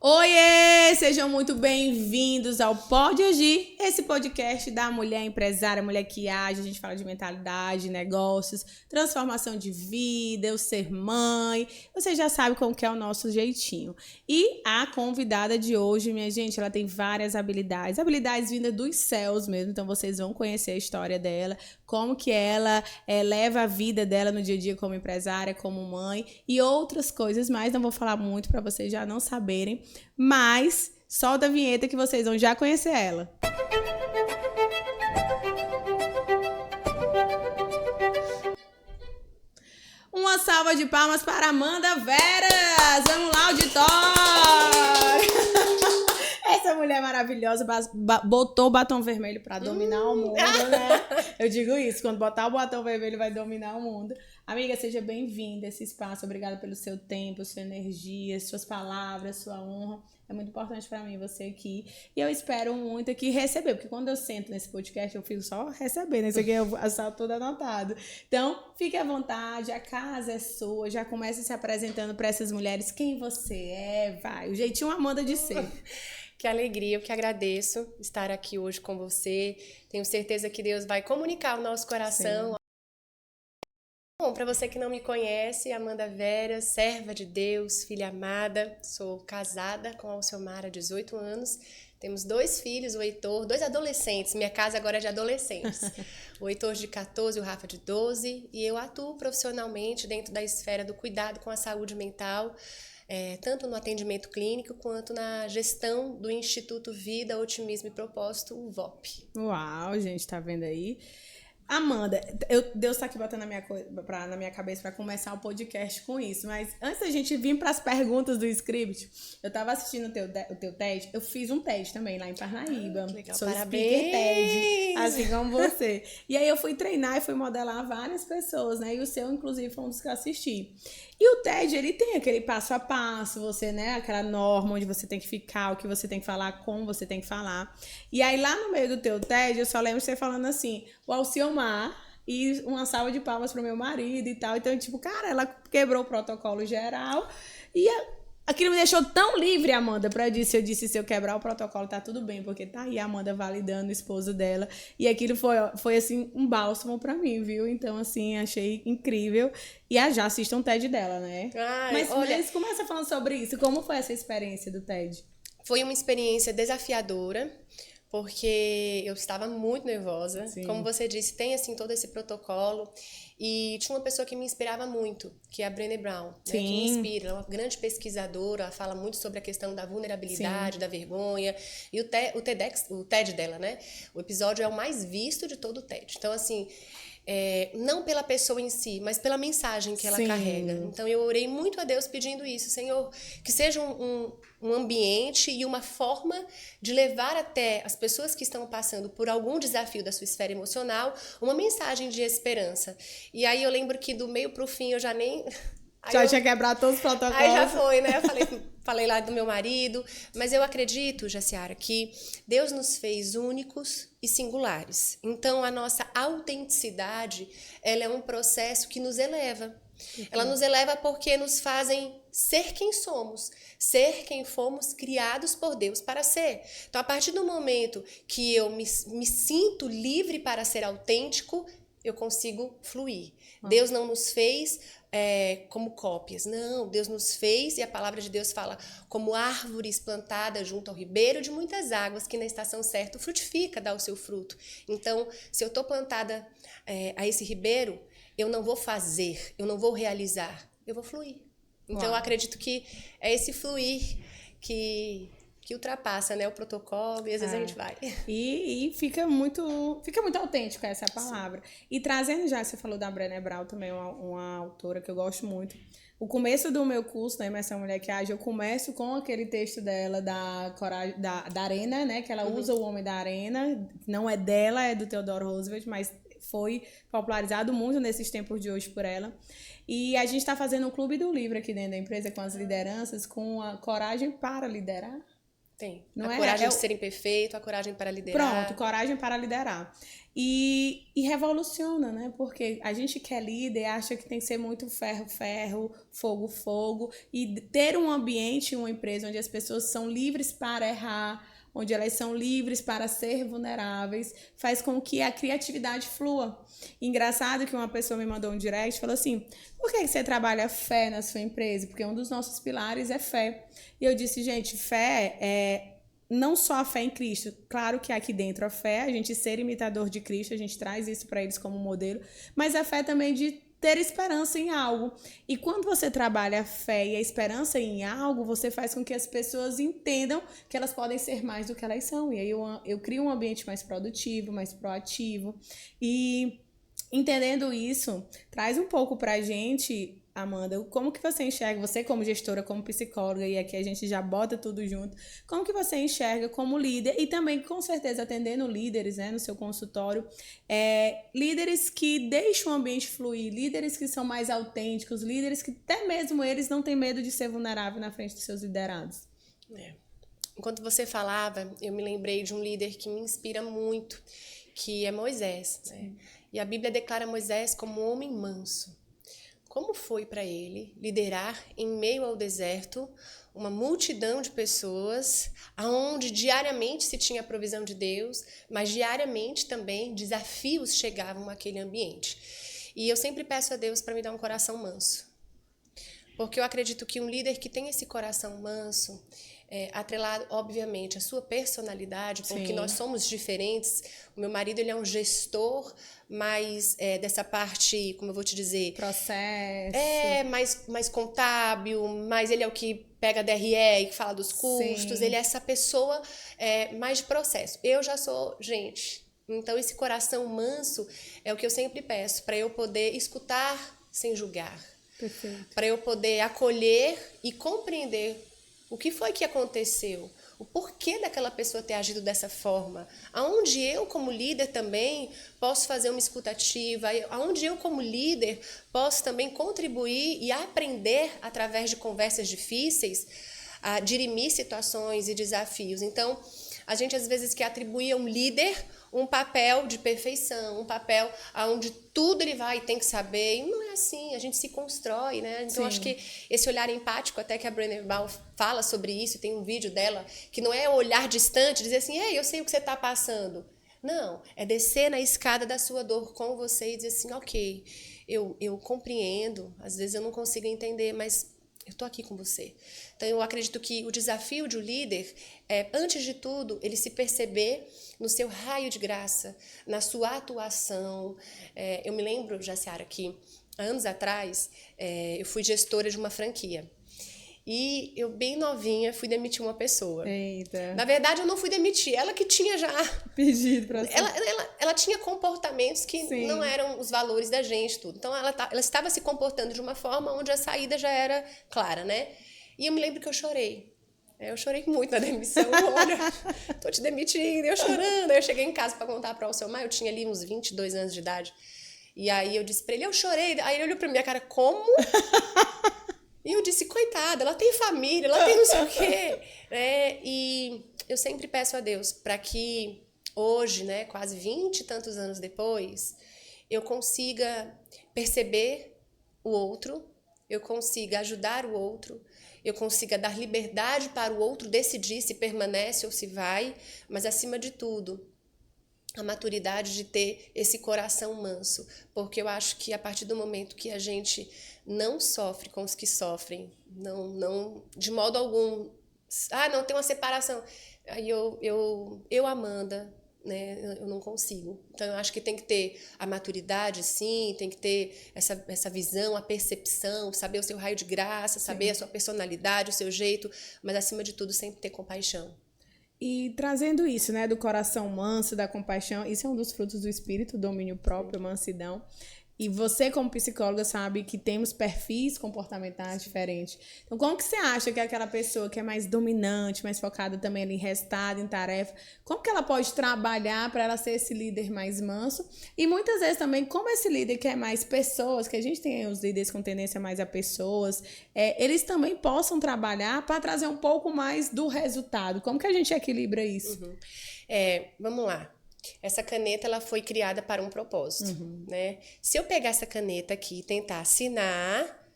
Oiê! Sejam muito bem-vindos ao Pode Agir, esse podcast da mulher empresária, mulher que age. A gente fala de mentalidade, negócios, transformação de vida, eu ser mãe. Você já sabe como que é o nosso jeitinho. E a convidada de hoje, minha gente, ela tem várias habilidades vindas dos céus mesmo. Então vocês vão conhecer a história dela, como que ela leva a vida dela no dia a dia como empresária, como mãe e outras coisas mais. Não vou falar muito para vocês já não saberem. Mas solta a vinheta que vocês vão já conhecer ela. Uma salva de palmas para Amanda Veras! Vamos lá, auditório! Essa mulher maravilhosa botou o batom vermelho para dominar o mundo, né? Eu digo isso, quando botar o batom vermelho vai dominar o mundo. Amiga, seja bem-vinda a esse espaço. Obrigada pelo seu tempo, sua energia, suas palavras, sua honra. É muito importante para mim você aqui. E eu espero muito aqui receber, porque quando eu sento nesse podcast, eu fico só recebendo. Isso aqui eu salto tudo anotado. Então, fique à vontade, a casa é sua. Já comece se apresentando para essas mulheres quem você é, vai. O jeitinho Amanda de ser. Que alegria, eu que agradeço estar aqui hoje com você. Tenho certeza que Deus vai comunicar o nosso coração. Sim. Bom, para você que não me conhece, Amanda Veras, serva de Deus, filha amada. Sou casada com a Alciomara há 18 anos. Temos 2 filhos, o Heitor, 2 adolescentes. Minha casa agora é de adolescentes. O Heitor de 14 e o Rafa de 12. E eu atuo profissionalmente dentro da esfera do cuidado com a saúde mental, tanto no atendimento clínico quanto na gestão do Instituto Vida, Otimismo e Propósito, o VOP. Uau, gente, tá vendo aí? Amanda, Deus tá aqui botando na minha cabeça para começar o podcast com isso, mas antes da gente vir para as perguntas do script, eu tava assistindo o teu TED, eu fiz um TED também lá em Parnaíba. Legal, sou parabéns! Speaker TED, assim como você. E aí eu fui treinar e fui modelar várias pessoas, né? E o seu, inclusive, foi um dos que eu assisti. E o TED, ele tem aquele passo a passo, você, né? Aquela norma onde você tem que ficar, o que você tem que falar, como você tem que falar. E aí, lá no meio do teu TED, eu só lembro você falando assim, o Alciomar e uma salva de palmas pro meu marido e tal. Então, tipo, cara, ela quebrou o protocolo geral e aquilo me deixou tão livre, Amanda, eu disse, se eu quebrar o protocolo tá tudo bem, porque tá aí a Amanda validando o esposo dela, e aquilo foi assim, um bálsamo pra mim, viu? Então, assim, achei incrível, e já assistam o TED dela, né? Ai, Mas começa falando sobre isso, como foi essa experiência do TED? Foi uma experiência desafiadora, porque eu estava muito nervosa. Sim. Como você disse, tem assim todo esse protocolo. E tinha uma pessoa que me inspirava muito, que é a Brené Brown, né, que me inspira. Ela é uma grande pesquisadora, ela fala muito sobre a questão da vulnerabilidade, sim, da vergonha. E o TED dela, né? O episódio é o mais visto de todo o TED. Então, assim, não pela pessoa em si, mas pela mensagem que ela, sim, carrega. Então, eu orei muito a Deus pedindo isso. Senhor, que seja um ambiente e uma forma de levar até as pessoas que estão passando por algum desafio da sua esfera emocional uma mensagem de esperança. E aí eu lembro que do meio pro fim eu já nem... Tinha quebrado todos os protocolos. Aí já foi, né? Eu falei lá do meu marido. Mas eu acredito, Jaciara, que Deus nos fez únicos e singulares. Então, a nossa autenticidade, ela é um processo que nos eleva. Ela nos eleva porque nos fazem ser quem somos, ser quem fomos criados por Deus para ser. Então, a partir do momento que eu me sinto livre para ser autêntico, eu consigo fluir. Deus não nos fez como cópias. Não, Deus nos fez, e a palavra de Deus fala, como árvores plantadas junto ao ribeiro de muitas águas, que na estação certa frutifica, dá o seu fruto. Então, se eu estou plantada a esse ribeiro, eu não vou fazer, eu não vou realizar, eu vou fluir. Então, eu acredito que é esse fluir que ultrapassa, né, o protocolo, e às vezes a gente vai. E fica muito autêntico essa palavra. Sim. E trazendo já, você falou da Brené Brown também, uma autora que eu gosto muito. O começo do meu curso, na Imersão Mulher que Age, eu começo com aquele texto dela da Arena, né, que ela usa o homem da arena, não é dela, é do Theodore Roosevelt, mas foi popularizado muito nesses tempos de hoje por ela. E a gente está fazendo um clube do livro aqui dentro da empresa com as lideranças, com a coragem para liderar. Tem. Não A é? coragem de ser imperfeito, a coragem para liderar. Pronto, coragem para liderar. E revoluciona, né? Porque a gente que é líder acha que tem que ser muito ferro, ferro, fogo, fogo. E ter um ambiente, uma empresa onde as pessoas são livres para errar, onde elas são livres para ser vulneráveis, faz com que a criatividade flua. Engraçado que uma pessoa me mandou um direct e falou assim, por que você trabalha fé na sua empresa? Porque um dos nossos pilares é fé. E eu disse, gente, fé é não só a fé em Cristo, claro que aqui dentro a fé, a gente ser imitador de Cristo, a gente traz isso para eles como modelo, mas a fé também de ter esperança em algo. E quando você trabalha a fé e a esperança em algo, você faz com que as pessoas entendam que elas podem ser mais do que elas são. E aí eu crio um ambiente mais produtivo, mais proativo. E entendendo isso, traz um pouco pra gente, Amanda, como que você enxerga, você como gestora, como psicóloga, e aqui a gente já bota tudo junto, como que você enxerga como líder, e também com certeza atendendo líderes, né, no seu consultório, líderes que deixam o ambiente fluir, líderes que são mais autênticos, líderes que até mesmo eles não têm medo de ser vulnerável na frente dos seus liderados. Enquanto você falava, eu me lembrei de um líder que me inspira muito, que é Moisés, né? E a Bíblia declara Moisés como um homem manso. Como foi para ele liderar em meio ao deserto uma multidão de pessoas, onde diariamente se tinha a provisão de Deus, mas diariamente também desafios chegavam àquele ambiente. E eu sempre peço a Deus para me dar um coração manso. Porque eu acredito que um líder que tem esse coração manso, atrelado, obviamente, à sua personalidade, porque nós somos diferentes. O meu marido, ele é um gestor, mas dessa parte, como eu vou te dizer... Processo. Mais contábil, mas ele é o que pega a DRE e que fala dos custos. Sim. Ele é essa pessoa mais de processo. Eu já sou gente. Então, esse coração manso é o que eu sempre peço, para eu poder escutar sem julgar. Para eu poder acolher e compreender o que foi que aconteceu, o porquê daquela pessoa ter agido dessa forma, aonde eu como líder também posso fazer uma escutativa, aonde eu como líder posso também contribuir e aprender através de conversas difíceis a dirimir situações e desafios. Então, a gente às vezes quer atribuir a um líder um papel de perfeição, um papel onde tudo ele vai e tem que saber, e não é assim, a gente se constrói, né? Então, acho que esse olhar empático, até que a Brené Brown fala sobre isso, tem um vídeo dela, que não é olhar distante, dizer assim, ei, eu sei o que você está passando. Não, é descer na escada da sua dor com você e dizer assim, ok, eu compreendo, às vezes eu não consigo entender, mas eu estou aqui com você. Então, eu acredito que o desafio de um líder é, antes de tudo, ele se perceber no seu raio de graça, na sua atuação. Eu me lembro, Jaciara, que anos atrás, eu fui gestora de uma franquia. E eu, bem novinha, fui demitir uma pessoa. Eita. Na verdade, eu não fui demitir, ela que tinha já... pedido pra você. Ela tinha comportamentos que não eram os valores da gente, tudo. Então, ela estava se comportando de uma forma onde a saída já era clara, né? E eu me lembro que eu chorei. Eu chorei muito na demissão. Olha, tô te demitindo. Eu chorando. Aí eu cheguei em casa para contar para o seu Mar. Eu tinha ali uns 22 anos de idade. E aí eu disse para ele, eu chorei. Aí ele olhou para minha cara, como? E eu disse, coitada, ela tem família, ela tem não sei o quê. E eu sempre peço a Deus para que hoje, né, quase 20 e tantos anos depois, eu consiga perceber o outro, eu consiga ajudar o outro, eu consiga dar liberdade para o outro decidir se permanece ou se vai, mas acima de tudo, a maturidade de ter esse coração manso, porque eu acho que a partir do momento que a gente não sofre com os que sofrem, não de modo algum, não tem uma separação, aí eu Amanda, né, eu não consigo. Então, eu acho que tem que ter a maturidade, sim, tem que ter essa visão, a percepção, saber o seu raio de graça, saber a sua personalidade, o seu jeito, mas, acima de tudo, sempre ter compaixão. E trazendo isso, né, do coração manso, da compaixão, isso é um dos frutos do Espírito, domínio próprio, mansidão. E você, como psicóloga, sabe que temos perfis comportamentais diferentes. Então, como que você acha que aquela pessoa que é mais dominante, mais focada também ali em resultado, em tarefa, como que ela pode trabalhar para ela ser esse líder mais manso? E muitas vezes também, como esse líder que é mais pessoas, que a gente tem os líderes com tendência mais a pessoas, eles também possam trabalhar para trazer um pouco mais do resultado. Como que a gente equilibra isso? Vamos lá. Essa caneta ela foi criada para um propósito, né? Se eu pegar essa caneta aqui e tentar assinar,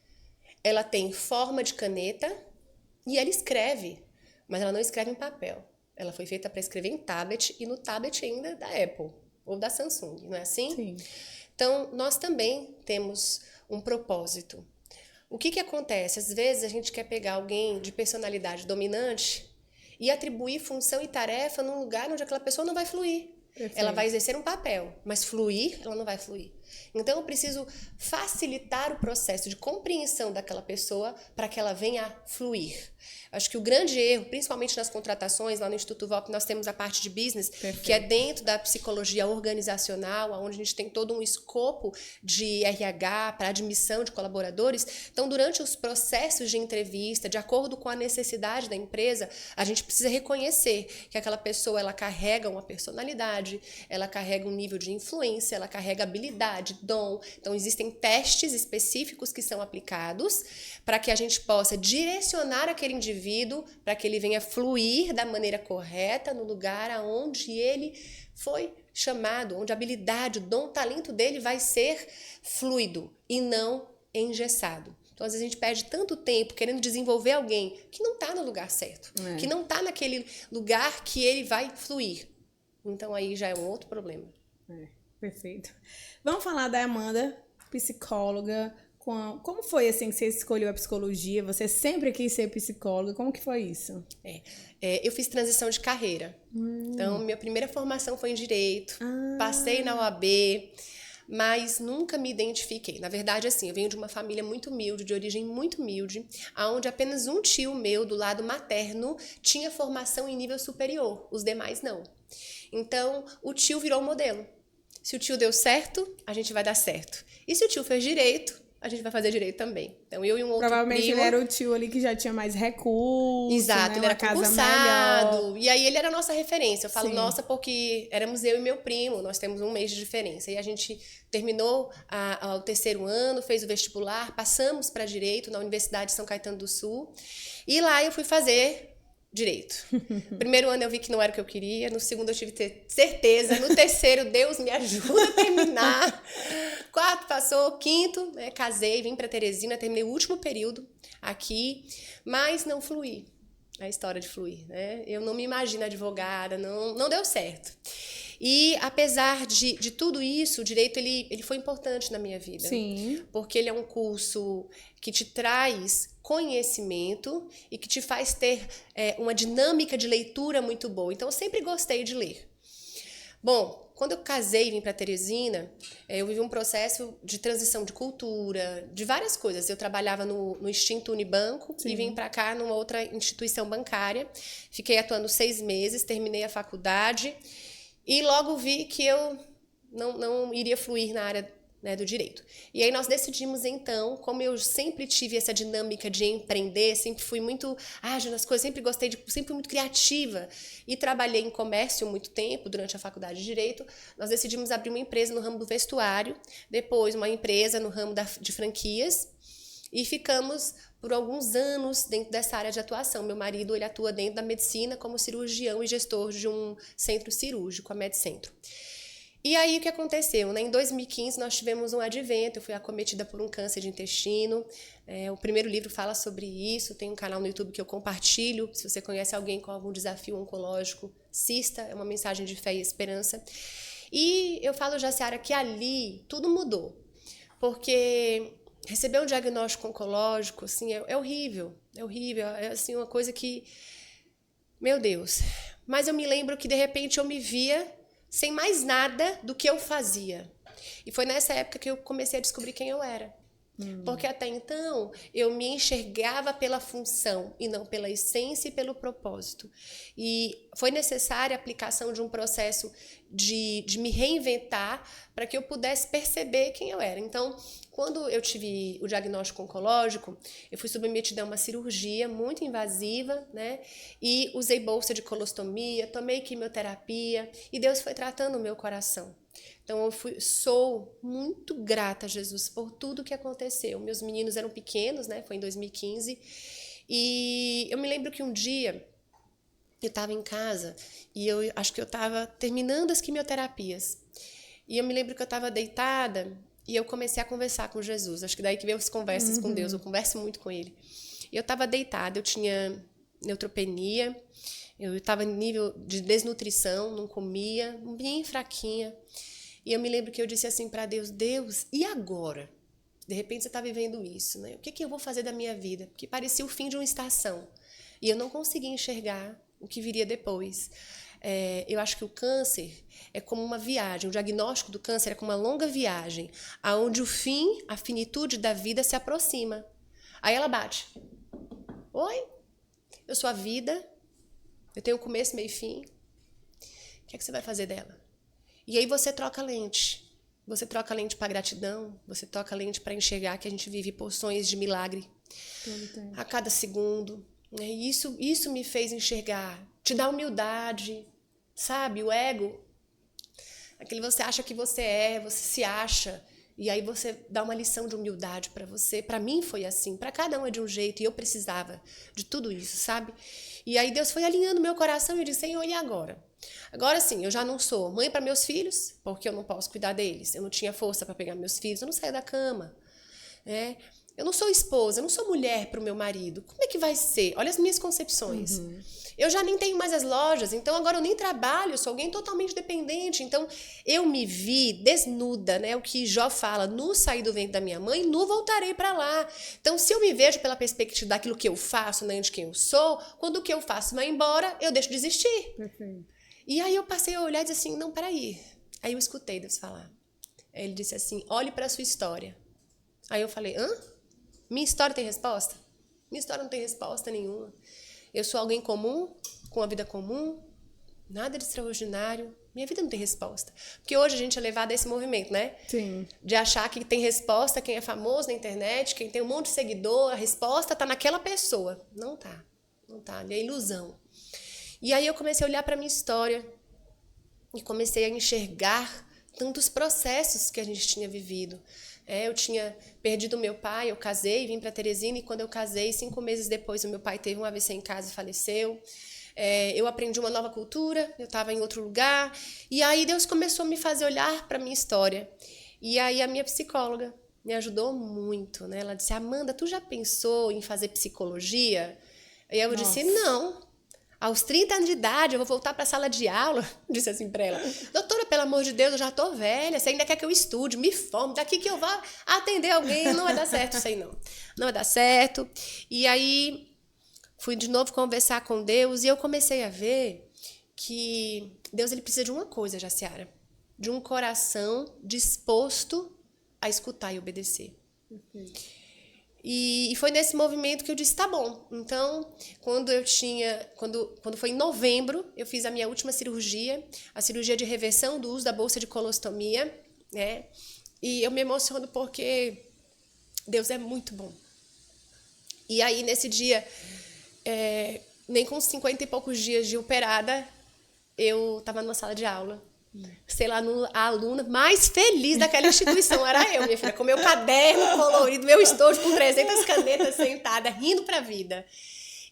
ela tem forma de caneta e ela escreve, mas ela não escreve em papel. Ela foi feita para escrever em tablet e no tablet ainda da Apple ou da Samsung, não é assim? Sim. Então, nós também temos um propósito. O que acontece? Às vezes a gente quer pegar alguém de personalidade dominante e atribuir função e tarefa num lugar onde aquela pessoa não vai fluir. Perfeito. Ela vai exercer um papel, mas fluir, ela não vai fluir. Então, eu preciso facilitar o processo de compreensão daquela pessoa para que ela venha fluir. Acho que o grande erro, principalmente nas contratações, lá no Instituto VOP nós temos a parte de business, Perfeito. que é dentro da psicologia organizacional, onde a gente tem todo um escopo de RH para admissão de colaboradores. Então, durante os processos de entrevista, de acordo com a necessidade da empresa, a gente precisa reconhecer que aquela pessoa ela carrega uma personalidade, ela carrega um nível de influência, ela carrega habilidade, dom. Então, existem testes específicos que são aplicados para que a gente possa direcionar aquele indivíduo para que ele venha fluir da maneira correta no lugar aonde ele foi chamado, onde a habilidade, o dom, o talento dele vai ser fluido e não engessado. Então, às vezes a gente perde tanto tempo querendo desenvolver alguém que não está no lugar certo, que não está naquele lugar que ele vai fluir. Então, aí já é um outro problema. Perfeito. Vamos falar da Amanda, psicóloga. Como foi assim que você escolheu a psicologia? Você sempre quis ser psicóloga? Como que foi isso? Eu fiz transição de carreira. Então, minha primeira formação foi em Direito. Passei na OAB, mas nunca me identifiquei. Na verdade, assim, eu venho de uma família muito humilde, de origem muito humilde, onde apenas um tio meu, do lado materno, tinha formação em nível superior. Os demais, não. Então, o tio virou o modelo. Se o tio deu certo, a gente vai dar certo. E se o tio fez direito, a gente vai fazer direito também. Então, eu e um outro Provavelmente primo... ele era o tio ali que já tinha mais recursos, Exato, né? ele era Uma casa concursado. melhor. E aí ele era a nossa referência. Eu falo Sim. nossa porque éramos eu e meu primo. Nós temos um mês de diferença. E a gente terminou o terceiro ano, fez o vestibular, passamos para Direito na Universidade de São Caetano do Sul. E lá eu fui fazer Direito. Primeiro ano eu vi que não era o que eu queria. No segundo eu tive que ter certeza. No terceiro, Deus me ajuda a terminar. Quarto passou, quinto, né, casei, vim para Teresina, terminei o último período aqui, mas não fluí. A história de fluir, né? Eu não me imagino advogada, não deu certo. E apesar de tudo isso, o direito ele foi importante na minha vida. Sim. Porque ele é um curso que te traz conhecimento e que te faz ter uma dinâmica de leitura muito boa. Então, eu sempre gostei de ler. Bom, quando eu casei e vim para Teresina, eu vivi um processo de transição de cultura, de várias coisas. Eu trabalhava no extinto Unibanco. Sim. E vim para cá numa outra instituição bancária. Fiquei atuando 6 meses, terminei a faculdade e logo vi que eu não iria fluir na área, né, do direito. E aí nós decidimos então, como eu sempre tive essa dinâmica de empreender, sempre fui muito ágil nas coisas, sempre fui muito criativa e trabalhei em comércio muito tempo durante a faculdade de Direito, nós decidimos abrir uma empresa no ramo do vestuário, depois uma empresa no ramo de franquias e ficamos por alguns anos dentro dessa área de atuação. Meu marido ele atua dentro da medicina como cirurgião e gestor de um centro cirúrgico, a MedCentro. E aí o que aconteceu? Né? Em 2015 nós tivemos um advento, eu fui acometida por um câncer de intestino. O primeiro livro fala sobre isso, tem um canal no YouTube que eu compartilho. Se você conhece alguém com algum desafio oncológico, assista, é uma mensagem de fé e esperança. E eu falo, Jaciara, que ali tudo mudou, porque receber um diagnóstico oncológico assim, é horrível, é assim, uma coisa que, meu Deus. Mas eu me lembro que de repente eu me via sem mais nada do que eu fazia. E foi nessa época que eu comecei a descobrir quem eu era. Porque até então eu me enxergava pela função e não pela essência e pelo propósito. E foi necessária a aplicação de um processo de me reinventar para que eu pudesse perceber quem eu era. Então, quando eu tive o diagnóstico oncológico, eu fui submetida a uma cirurgia muito invasiva, né? E usei bolsa de colostomia, tomei quimioterapia e Deus foi tratando o meu coração. Então, sou muito grata a Jesus por tudo que aconteceu. Meus meninos eram pequenos, né? Foi em 2015. E eu me lembro que um dia eu estava em casa e eu acho que eu estava terminando as quimioterapias. E eu me lembro que eu estava deitada e eu comecei a conversar com Jesus. Acho que daí que veio as conversas com Deus. Eu converso muito com Ele. E eu estava deitada, eu tinha neutropenia, eu estava em nível de desnutrição, não comia, bem fraquinha. E eu me lembro que eu disse assim para Deus, Deus, e agora? De repente você está vivendo isso, né? O que eu vou fazer da minha vida? Porque parecia o fim de uma estação. E eu não conseguia enxergar o que viria depois. Eu acho que o câncer é como uma viagem, o diagnóstico do câncer é como uma longa viagem, onde o fim, a finitude da vida se aproxima. Aí ela bate. Oi, eu sou a vida, eu tenho começo, meio e fim. O que é que você vai fazer dela? E aí você troca a lente. Você troca a lente para gratidão, você troca a lente para enxergar que a gente vive porções de milagre a cada segundo. E isso me fez enxergar, te dá humildade, sabe? O ego, aquele você acha que você se acha, e aí você dá uma lição de humildade para você. Para mim foi assim, para cada um é de um jeito, e eu precisava de tudo isso, sabe? E aí Deus foi alinhando meu coração e eu disse, Senhor, e agora? Agora sim, eu já não sou mãe para meus filhos, porque eu não posso cuidar deles, eu não tinha força para pegar meus filhos, eu não saio da cama, né? Eu não sou esposa, eu não sou mulher para o meu marido. Como é que vai ser? Olha as minhas concepções. Eu já nem tenho mais as lojas, então agora eu nem trabalho, eu sou alguém totalmente dependente. Então eu me vi desnuda, né? O que Jó fala, nu saí do ventre da minha mãe, nu voltarei para lá. Então se eu me vejo pela perspectiva daquilo que eu faço, né, de quem eu sou, quando o que eu faço vai embora, eu deixo de existir. Perfeito. E aí eu passei a olhar e disse assim, não, peraí. Aí eu escutei Deus falar. Aí ele disse assim, olhe para a sua história. Aí eu falei, hã? Minha história tem resposta? Minha história não tem resposta nenhuma. Eu sou alguém comum, com uma vida comum, nada de extraordinário. Minha vida não tem resposta. Porque hoje a gente é levado a esse movimento, né? Sim. De achar que tem resposta, quem é famoso na internet, quem tem um monte de seguidor, a resposta tá naquela pessoa. Não tá. Não tá. É ilusão. E aí eu comecei a olhar para minha história e comecei a enxergar tantos processos que a gente tinha vivido. Eu tinha perdido meu pai, eu casei, vim para Teresina e quando eu casei, 5 meses depois, o meu pai teve um AVC em casa e faleceu. Eu aprendi uma nova cultura, eu estava em outro lugar e aí Deus começou a me fazer olhar para a minha história. E aí a minha psicóloga me ajudou muito, né? Ela disse, Amanda, tu já pensou em fazer psicologia? E eu disse, não. Aos 30 anos de idade, eu vou voltar para a sala de aula, disse assim para ela, doutora, pelo amor de Deus, eu já estou velha, você ainda quer que eu estude, me forme, daqui que eu vá atender alguém, não vai dar certo isso aí não. Não vai dar certo. E aí, fui de novo conversar com Deus e eu comecei a ver que Deus ele precisa de uma coisa, Jaciara, de um coração disposto a escutar e obedecer. E foi nesse movimento que eu disse, tá bom. Então, quando foi em novembro, eu fiz a minha última cirurgia, a cirurgia de reversão do uso da bolsa de colostomia, né? E eu me emociono porque Deus é muito bom. E aí, nesse dia, nem com 50 e poucos dias de operada, eu estava numa sala de aula. Sei lá, a aluna mais feliz daquela instituição era eu, minha filha, com meu caderno colorido, meu estojo com 300 canetas sentada, rindo pra vida.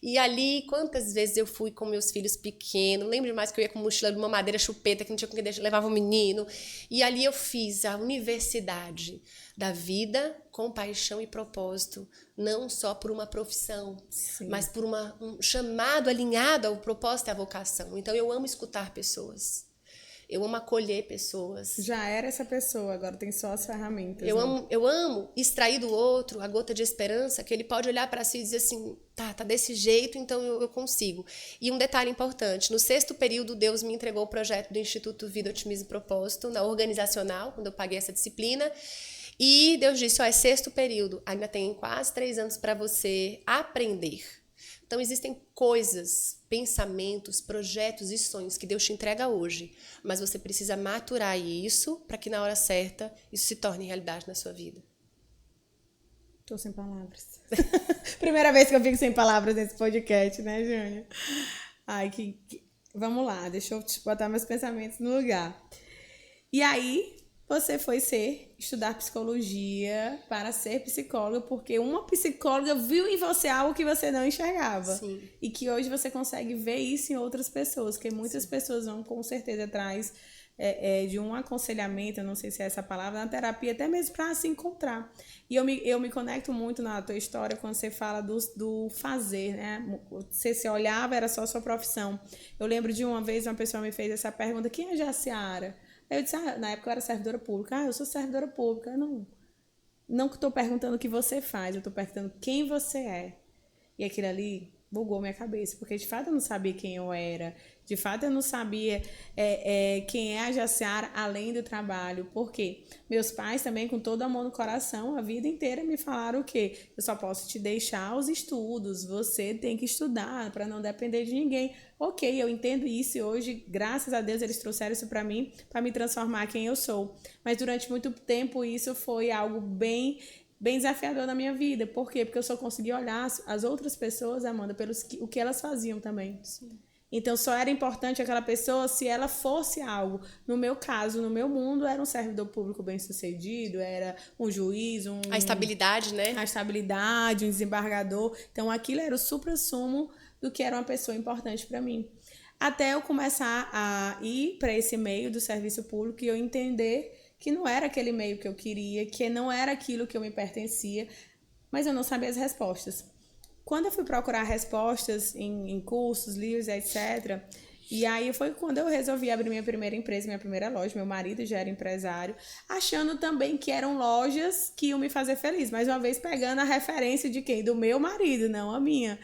E ali, quantas vezes eu fui com meus filhos pequenos, lembro demais que eu ia com mochila de uma madeira chupeta, que não tinha com quem deixar, levava um menino, e ali eu fiz a universidade da vida com paixão e propósito, não só por uma profissão, sim, mas por um chamado alinhado ao propósito e à vocação. Então eu amo escutar pessoas. Eu amo acolher pessoas. Já era essa pessoa, agora tem só as ferramentas. Eu amo extrair do outro a gota de esperança, que ele pode olhar para si e dizer assim, tá desse jeito, então eu consigo. E um detalhe importante, no 6º período, Deus me entregou o projeto do Instituto Vida, Otimismo e Propósito, na organizacional, quando eu paguei essa disciplina. E Deus disse, é 6º período, ainda tem quase 3 anos para você aprender. Então, existem coisas, pensamentos, projetos e sonhos que Deus te entrega hoje, mas você precisa maturar isso para que na hora certa isso se torne realidade na sua vida. Tô sem palavras. Primeira vez que eu fico sem palavras nesse podcast, né, Júnior? Ai, vamos lá, deixa eu botar meus pensamentos no lugar. E aí, você foi estudar psicologia para ser psicóloga, porque uma psicóloga viu em você algo que você não enxergava. Sim. E que hoje você consegue ver isso em outras pessoas, porque muitas pessoas vão com certeza atrás de um aconselhamento, eu não sei se é essa palavra, na terapia, até mesmo para se encontrar. E eu me conecto muito na tua história quando você fala do fazer, né? Você se olhava, era só a sua profissão. Eu lembro de uma vez uma pessoa me fez essa pergunta: quem é Jaciara? Aí eu disse, na época eu era servidora pública. Eu sou servidora pública. Não que estou perguntando o que você faz, eu estou perguntando quem você é. E aquilo ali bugou minha cabeça, porque de fato eu não sabia quem eu era. De fato eu não sabia quem é a Jaciara além do trabalho. Por quê? Meus pais também, com todo amor no coração, a vida inteira me falaram o quê? Eu só posso te deixar os estudos, você tem que estudar para não depender de ninguém. Ok, eu entendo isso e hoje, graças a Deus, eles trouxeram isso para mim, para me transformar quem eu sou. Mas durante muito tempo isso foi algo bem desafiador na minha vida. Por quê? Porque eu só conseguia olhar as outras pessoas, Amanda, o que elas faziam também. Sim. Então, só era importante aquela pessoa se ela fosse algo. No meu caso, no meu mundo, era um servidor público bem-sucedido, era um juiz, a estabilidade, né? A estabilidade, um desembargador. Então, aquilo era o suprassumo do que era uma pessoa importante para mim. Até eu começar a ir para esse meio do serviço público e eu entender que não era aquele meio que eu queria, que não era aquilo que eu me pertencia, mas eu não sabia as respostas. Quando eu fui procurar respostas em cursos, livros, etc., e aí foi quando eu resolvi abrir minha primeira empresa, minha primeira loja. Meu marido já era empresário, achando também que eram lojas que iam me fazer feliz. Mais uma vez, pegando a referência de quem? Do meu marido, não a minha.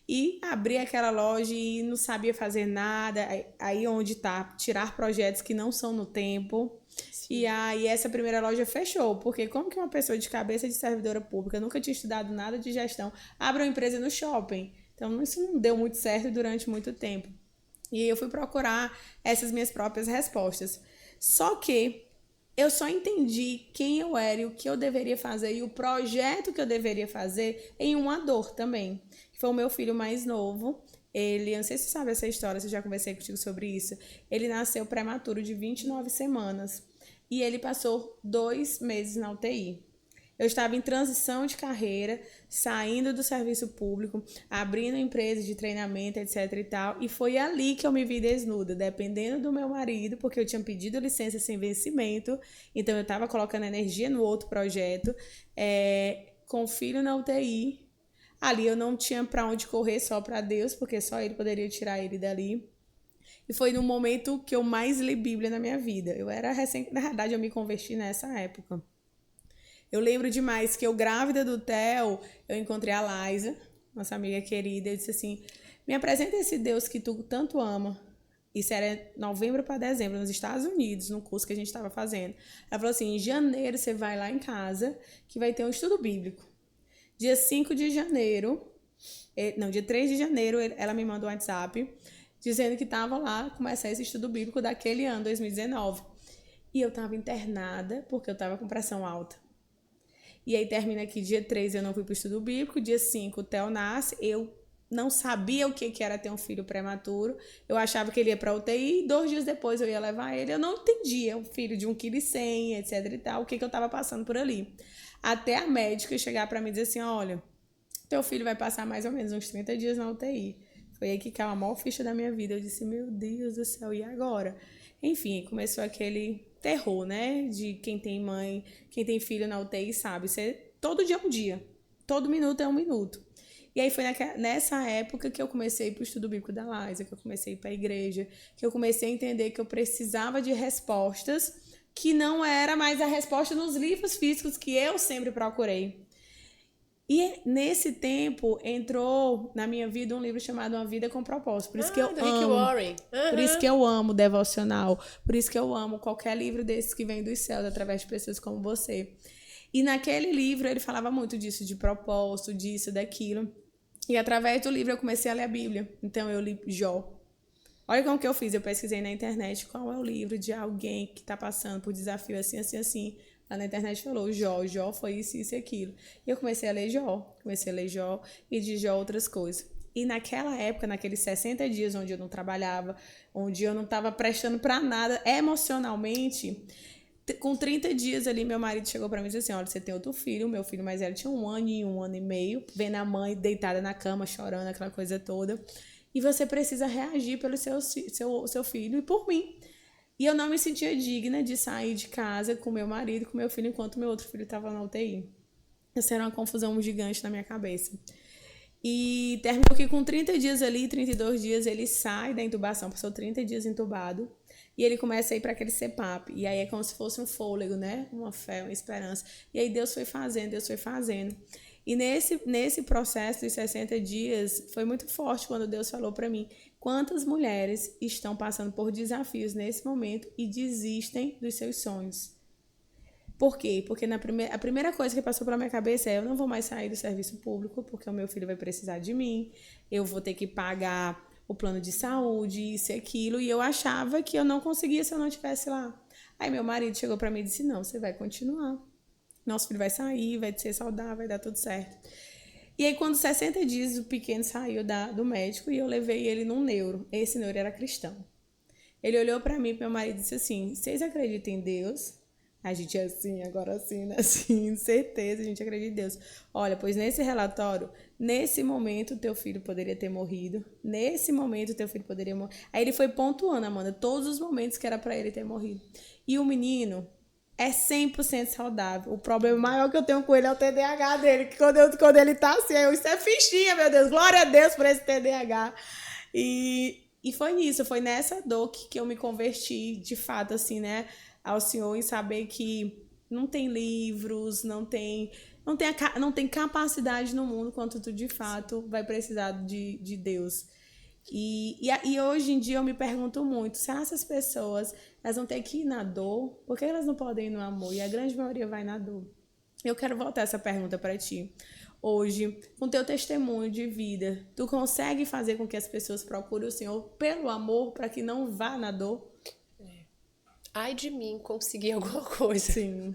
E abri aquela loja e não sabia fazer nada. Aí onde tá, tirar projetos que não são no tempo. Sim. E aí essa primeira loja fechou, porque como que uma pessoa de cabeça de servidora pública, nunca tinha estudado nada de gestão, abre uma empresa no shopping? Então isso não deu muito certo durante muito tempo. E eu fui procurar essas minhas próprias respostas. Só que eu só entendi quem eu era e o que eu deveria fazer e o projeto que eu deveria fazer em uma dor também. Que foi o meu filho mais novo. Ele, eu não sei se você sabe essa história, se eu já conversei contigo sobre isso. Ele nasceu prematuro de 29 semanas. E ele passou 2 meses na UTI. Eu estava em transição de carreira, saindo do serviço público, abrindo empresa de treinamento, etc e tal. E foi ali que eu me vi desnuda, dependendo do meu marido, porque eu tinha pedido licença sem vencimento. Então eu estava colocando energia no outro projeto, com o filho na UTI. Ali eu não tinha para onde correr, só para Deus, porque só Ele poderia tirar ele dali. E foi no momento que eu mais li Bíblia na minha vida. Na verdade, eu me converti nessa época. Eu lembro demais que eu, grávida do Theo, eu encontrei a Laísa, nossa amiga querida, e disse assim, me apresenta esse Deus que tu tanto ama. Isso era novembro para dezembro, nos Estados Unidos, no curso que a gente estava fazendo. Ela falou assim, em janeiro você vai lá em casa, que vai ter um estudo bíblico. Dia 5 de janeiro, dia 3 de janeiro, ela me mandou um WhatsApp, dizendo que estava lá começar esse estudo bíblico daquele ano, 2019. E eu estava internada, porque eu estava com pressão alta. E aí termina aqui, dia 3 eu não fui para o estudo bíblico, dia 5 o Theo nasce, eu não sabia o que era ter um filho prematuro, eu achava que ele ia para UTI, 2 dias depois eu ia levar ele, eu não entendia, um filho de 1,1 kg, etc e tal, o que eu estava passando por ali. Até a médica chegar para mim e dizer assim, olha, teu filho vai passar mais ou menos uns 30 dias na UTI. Foi aí que caiu a maior ficha da minha vida, eu disse, meu Deus do céu, e agora? Enfim, começou aquele terror, né? De quem tem mãe, quem tem filho na UTI sabe. Todo dia é um dia. Todo minuto é um minuto. E aí foi nessa época que eu comecei a ir para o estudo bíblico da Laísa, que eu comecei a ir para a igreja, que eu comecei a entender que eu precisava de respostas que não era mais a resposta nos livros físicos que eu sempre procurei. E nesse tempo entrou na minha vida um livro chamado Uma Vida com Propósito. Por isso que eu amo. Rick Warren. Por isso que eu amo devocional. Por isso que eu amo qualquer livro desses que vem dos céus através de pessoas como você. E naquele livro ele falava muito disso, de propósito, disso, daquilo. E através do livro eu comecei a ler a Bíblia. Então eu li Jó. Olha como que eu fiz. Eu pesquisei na internet qual é o livro de alguém que está passando por desafio assim, assim, assim. Lá na internet falou Jó foi isso, isso e aquilo. E eu comecei a ler Jó e de Jó outras coisas. E naquela época, naqueles 60 dias onde eu não trabalhava, onde eu não estava prestando para nada emocionalmente, com 30 dias ali, meu marido chegou para mim e disse assim, olha, você tem outro filho, meu filho mais velho tinha 1 ano e 1 ano e meio, vendo a mãe deitada na cama, chorando, aquela coisa toda, e você precisa reagir pelo seu filho e por mim. E eu não me sentia digna de sair de casa com meu marido, com meu filho, enquanto meu outro filho estava na UTI. Essa era uma confusão gigante na minha cabeça. E terminou que com 30 dias ali, 32 dias, ele sai da intubação, passou 30 dias entubado, e ele começa a ir para aquele CPAP. E aí é como se fosse um fôlego, né? Uma fé, uma esperança. E aí Deus foi fazendo. E nesse processo de 60 dias, foi muito forte quando Deus falou para mim, quantas mulheres estão passando por desafios nesse momento e desistem dos seus sonhos. Por quê? Porque a primeira coisa que passou pela minha cabeça é, eu não vou mais sair do serviço público, porque o meu filho vai precisar de mim, eu vou ter que pagar o plano de saúde, isso e aquilo, e eu achava que eu não conseguia se eu não estivesse lá. Aí meu marido chegou para mim e disse, não, você vai continuar. Nosso filho vai sair, vai ser saudável, vai dar tudo certo. E aí, quando 60 dias, o pequeno saiu do médico e eu levei ele num neuro. Esse neuro era cristão. Ele olhou para mim e meu marido disse assim, vocês acreditam em Deus? A gente é assim, agora assim, né? Assim, certeza, a gente acredita em Deus. Olha, pois nesse relatório, nesse momento, teu filho poderia ter morrido. Nesse momento, teu filho poderia morrer. Aí ele foi pontuando, Amanda, todos os momentos que era para ele ter morrido. E o menino é 100% saudável. O problema maior que eu tenho com ele é o TDAH dele, que quando ele tá assim, isso é fichinha, meu Deus, glória a Deus por esse TDAH. E foi nisso, foi nessa dor que eu me converti, de fato, assim, né, ao Senhor, em saber que não tem livros, não tem capacidade no mundo quanto tu, de fato, vai precisar de Deus. E hoje em dia eu me pergunto muito, será que essas pessoas elas vão ter que ir na dor? Por que elas não podem ir no amor? E a grande maioria vai na dor. Eu quero voltar essa pergunta para ti. Hoje, com teu testemunho de vida, tu consegue fazer com que as pessoas procurem o Senhor pelo amor para que não vá na dor? Ai de mim conseguir alguma coisa. Sim.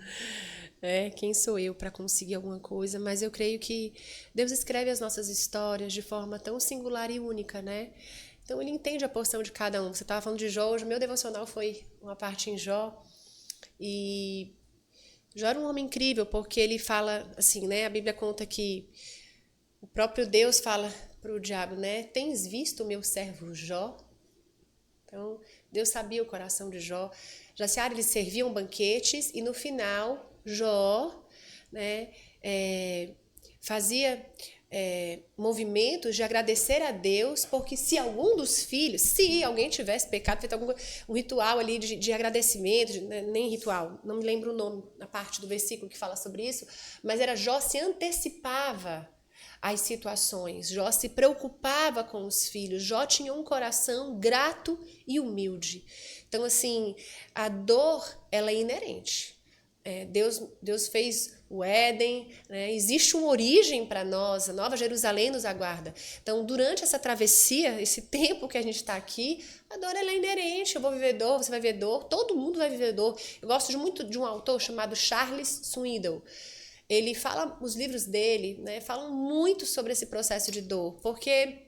Quem sou eu para conseguir alguma coisa? Mas eu creio que Deus escreve as nossas histórias de forma tão singular e única, né? Então ele entende a porção de cada um. Você estava falando de Jó, hoje meu devocional foi uma parte em Jó. E Jó era um homem incrível, porque ele fala assim, né? A Bíblia conta que o próprio Deus fala para o diabo, né? Tens visto o meu servo Jó? Então, Deus sabia o coração de Jó. Jaciara, eles serviam banquetes e no final, Jó, né, fazia movimentos de agradecer a Deus, porque se algum dos filhos, se alguém tivesse pecado, feito um ritual ali de agradecimento, nem ritual, não me lembro o nome, na parte do versículo que fala sobre isso, mas era Jó se antecipava as situações, Jó se preocupava com os filhos, Jó tinha um coração grato e humilde. Então, assim, a dor, ela é inerente. Deus fez o Éden, né? Existe uma origem para nós, a Nova Jerusalém nos aguarda. Então, durante essa travessia, esse tempo que a gente está aqui, a dor ela é inerente. Eu vou viver dor, você vai viver dor, todo mundo vai viver dor. Eu gosto muito de um autor chamado Charles Swindoll. Ele fala, os livros dele, né, falam muito sobre esse processo de dor, porque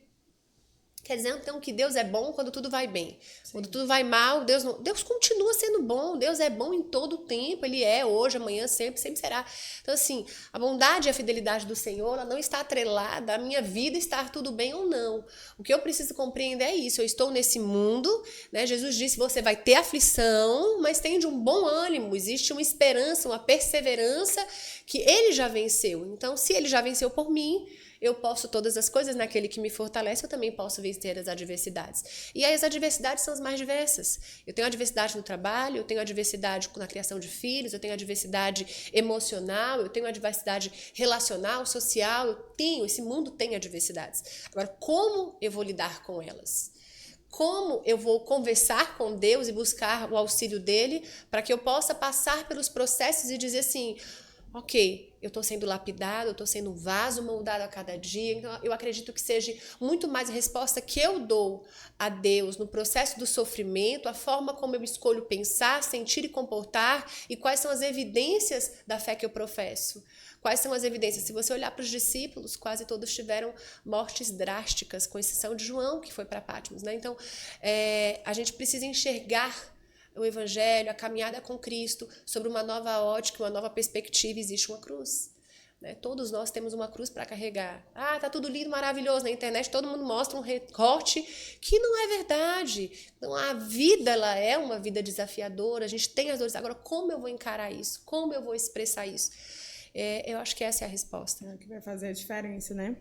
quer dizer, então, que Deus é bom quando tudo vai bem. Sim. Quando tudo vai mal, Deus continua sendo bom. Deus é bom em todo o tempo. Ele é hoje, amanhã, sempre, sempre será. Então, assim, a bondade e a fidelidade do Senhor, ela não está atrelada à minha vida estar tudo bem ou não. O que eu preciso compreender é isso. Eu estou nesse mundo, né? Jesus disse, você vai ter aflição, mas tem de um bom ânimo. Existe uma esperança, uma perseverança que Ele já venceu. Então, se Ele já venceu por mim, eu posso todas as coisas naquele que me fortalece, eu também posso vencer as adversidades. E aí as adversidades são as mais diversas. Eu tenho adversidade no trabalho, eu tenho adversidade na criação de filhos, eu tenho adversidade emocional, eu tenho adversidade relacional, social, esse mundo tem adversidades. Agora, como eu vou lidar com elas? Como eu vou conversar com Deus e buscar o auxílio dele para que eu possa passar pelos processos e dizer assim, ok, eu estou sendo lapidado, eu estou sendo um vaso moldado a cada dia. Então, eu acredito que seja muito mais a resposta que eu dou a Deus no processo do sofrimento, a forma como eu escolho pensar, sentir e comportar, e quais são as evidências da fé que eu professo. Quais são as evidências? Se você olhar para os discípulos, quase todos tiveram mortes drásticas, com exceção de João, que foi para Patmos, né? Então, a gente precisa enxergar o Evangelho, a caminhada com Cristo, sobre uma nova ótica, uma nova perspectiva. Existe uma cruz, né? Todos nós temos uma cruz para carregar. Ah, tá tudo lindo, maravilhoso. Na internet todo mundo mostra um recorte que não é verdade. Então, a vida, ela é uma vida desafiadora, a gente tem as dores. Agora, como eu vou encarar isso? Como eu vou expressar isso? Eu acho que essa é a resposta. É o que vai fazer a diferença, né?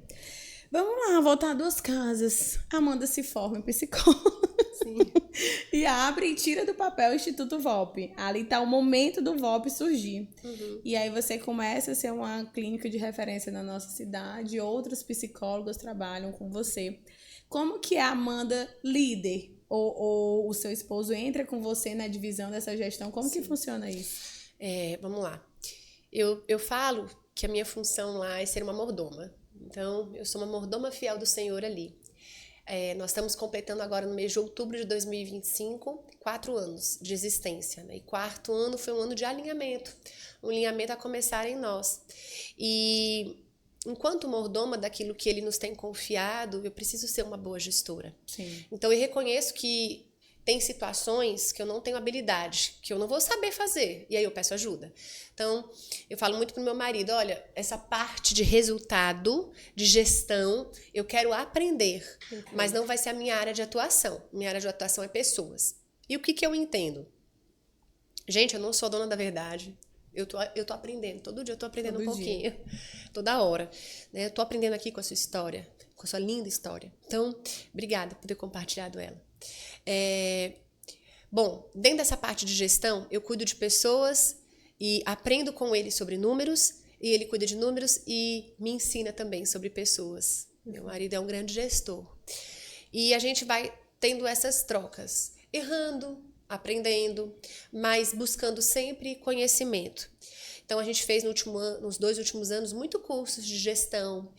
Vamos lá, voltar a 2 casas. Amanda se forma em psicóloga. Sim. E abre e tira do papel o Instituto VOP. Ali está o momento do VOP surgir. Uhum. E aí você começa a ser uma clínica de referência na nossa cidade. Outros psicólogos trabalham com você. Como que a Amanda líder ou o seu esposo entra com você na divisão dessa gestão? Como que funciona isso? Vamos lá. Eu falo que a minha função lá é ser uma mordoma. Então, eu sou uma mordoma fiel do Senhor ali. Nós estamos completando agora no mês de outubro de 2025, 4 anos de existência, né? E 4º ano foi um ano de alinhamento, um alinhamento a começar em nós. E enquanto mordoma daquilo que Ele nos tem confiado, eu preciso ser uma boa gestora. Sim. Então, eu reconheço que tem situações que eu não tenho habilidade, que eu não vou saber fazer, e aí eu peço ajuda. Então, eu falo muito pro meu marido, olha, essa parte de resultado, de gestão, eu quero aprender, mas não vai ser a minha área de atuação. Minha área de atuação é pessoas. E o que eu entendo? Gente, eu não sou dona da verdade. Eu tô aprendendo, todo dia eu tô aprendendo um pouquinho, toda hora. Né? Eu tô aprendendo aqui com a sua história, com a sua linda história. Então, obrigada por ter compartilhado ela. Bom, dentro dessa parte de gestão, eu cuido de pessoas e aprendo com ele sobre números, e ele cuida de números e me ensina também sobre pessoas. Meu marido é um grande gestor. E a gente vai tendo essas trocas, errando, aprendendo, mas buscando sempre conhecimento. Então, a gente fez nos 2 últimos anos muito cursos de gestão.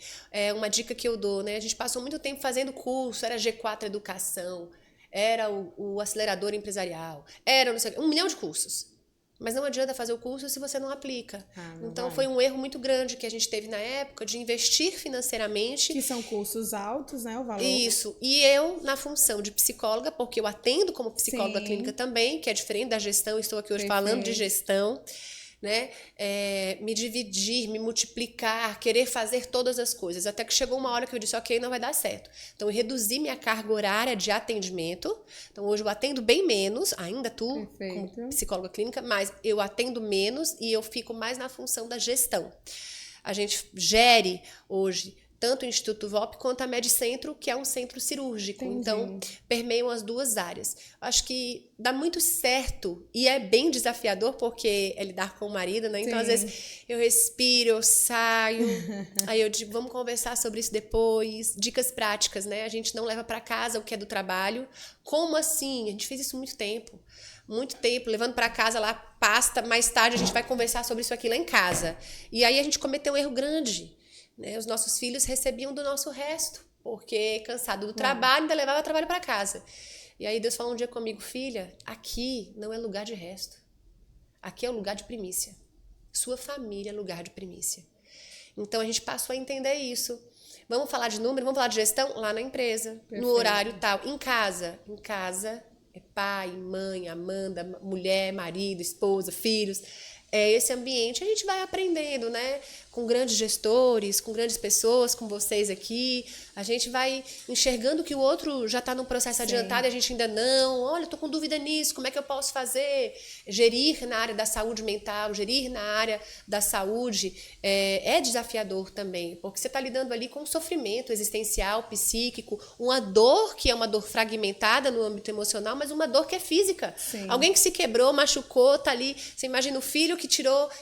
Uma dica que eu dou, né? A gente passou muito tempo fazendo curso, era G4 Educação, era o acelerador empresarial, era não sei, 1 milhão de cursos. Mas não adianta fazer o curso se você não aplica. Então, foi um erro muito grande que a gente teve na época de investir financeiramente. Que são cursos altos, né? O valor. Isso. E eu, na função de psicóloga, porque eu atendo como psicóloga clínica também, que é diferente da gestão, estou aqui hoje falando de gestão. Né? Me dividir, me multiplicar, querer fazer todas as coisas. Até que chegou uma hora que eu disse, ok, não vai dar certo. Então, eu reduzi minha carga horária de atendimento. Então, hoje eu atendo bem menos, ainda como psicóloga clínica, mas eu atendo menos e eu fico mais na função da gestão. A gente gere hoje tanto o Instituto VOP quanto a Medicentro, que é um centro cirúrgico. Entendi. Então, permeiam as 2 áreas. Acho que dá muito certo e é bem desafiador, porque é lidar com o marido, né? Então, às vezes, eu respiro, eu saio, aí eu digo, vamos conversar sobre isso depois. Dicas práticas, né? A gente não leva para casa o que é do trabalho. Como assim? A gente fez isso muito tempo, levando para casa lá pasta, mais tarde a gente vai conversar sobre isso aqui lá em casa. E aí a gente cometeu um erro grande. Né? Os nossos filhos recebiam do nosso resto, porque cansado do trabalho, ainda levava trabalho para casa. E aí Deus falou um dia comigo, filha, aqui não é lugar de resto. Aqui é o lugar de primícia. Sua família é lugar de primícia. Então a gente passou a entender isso. Vamos falar de número, vamos falar de gestão? Lá na empresa, no horário tal. Em casa é pai, mãe, Amanda, mulher, marido, esposa, filhos. Esse ambiente a gente vai aprendendo, né? Com grandes gestores, com grandes pessoas, com vocês aqui. A gente vai enxergando que o outro já está num processo adiantado e a gente ainda não. Olha, estou com dúvida nisso, como é que eu posso fazer? Gerir na área da saúde mental, gerir na área da saúde é desafiador também, porque você está lidando ali com um sofrimento existencial, psíquico, uma dor que é uma dor fragmentada no âmbito emocional, mas uma dor que é física. Sim. Alguém que se quebrou, machucou, está ali. Você imagina o filho que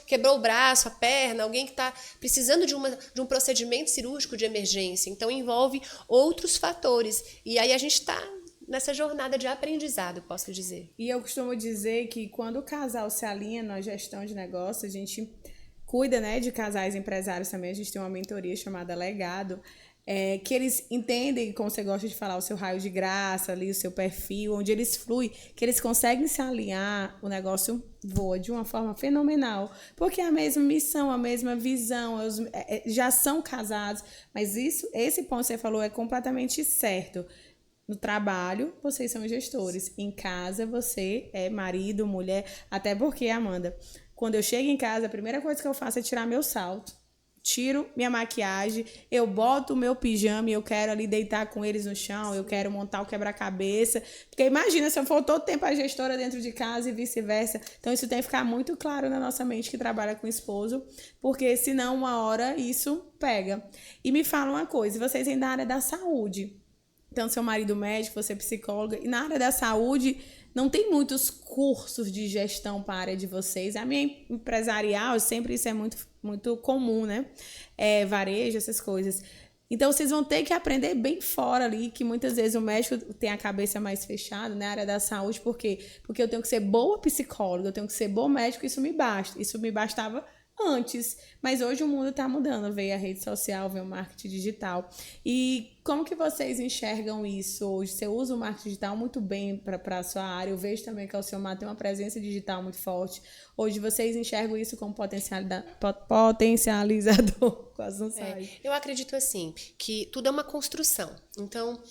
quebrou o braço, a perna, alguém que está precisando de um procedimento cirúrgico de emergência. Então, envolve outros fatores. E aí a gente está nessa jornada de aprendizado, posso dizer. E eu costumo dizer que quando o casal se alinha na gestão de negócio, a gente cuida, né, de casais empresários também, a gente tem uma mentoria chamada Legado, que eles entendem, como você gosta de falar, o seu raio de graça ali, o seu perfil, onde eles fluem, que eles conseguem se alinhar, o negócio voa de uma forma fenomenal, porque é a mesma missão, a mesma visão, já são casados, mas esse ponto que você falou é completamente certo. No trabalho, vocês são gestores. Em casa, você é marido, mulher. Até porque, Amanda, quando eu chego em casa, a primeira coisa que eu faço é tirar meu salto. Tiro minha maquiagem, eu boto o meu pijama e eu quero ali deitar com eles no chão, eu quero montar o quebra-cabeça. Porque imagina se eu for todo tempo a gestora dentro de casa e vice-versa. Então isso tem que ficar muito claro na nossa mente que trabalha com o esposo, porque senão uma hora isso pega. E me fala uma coisa, vocês ainda na área da saúde. Então, seu marido médico, você é psicóloga, e na área da saúde não tem muitos cursos de gestão para a área de vocês. A minha empresarial, sempre isso é muito comum, né? Varejo, essas coisas. Então, vocês vão ter que aprender bem fora ali, que muitas vezes o médico tem a cabeça mais fechada, né? Na área da saúde, por quê? Porque eu tenho que ser boa psicóloga, eu tenho que ser bom médico, isso me basta. Isso me bastava antes, mas hoje o mundo está mudando, veio a rede social, veio o marketing digital. E como que vocês enxergam isso hoje? Você usa o marketing digital muito bem para a sua área, eu vejo também que a Alciomar tem uma presença digital muito forte. Hoje vocês enxergam isso como potencializador? Quase não sai. Eu acredito assim, que tudo é uma construção. Então,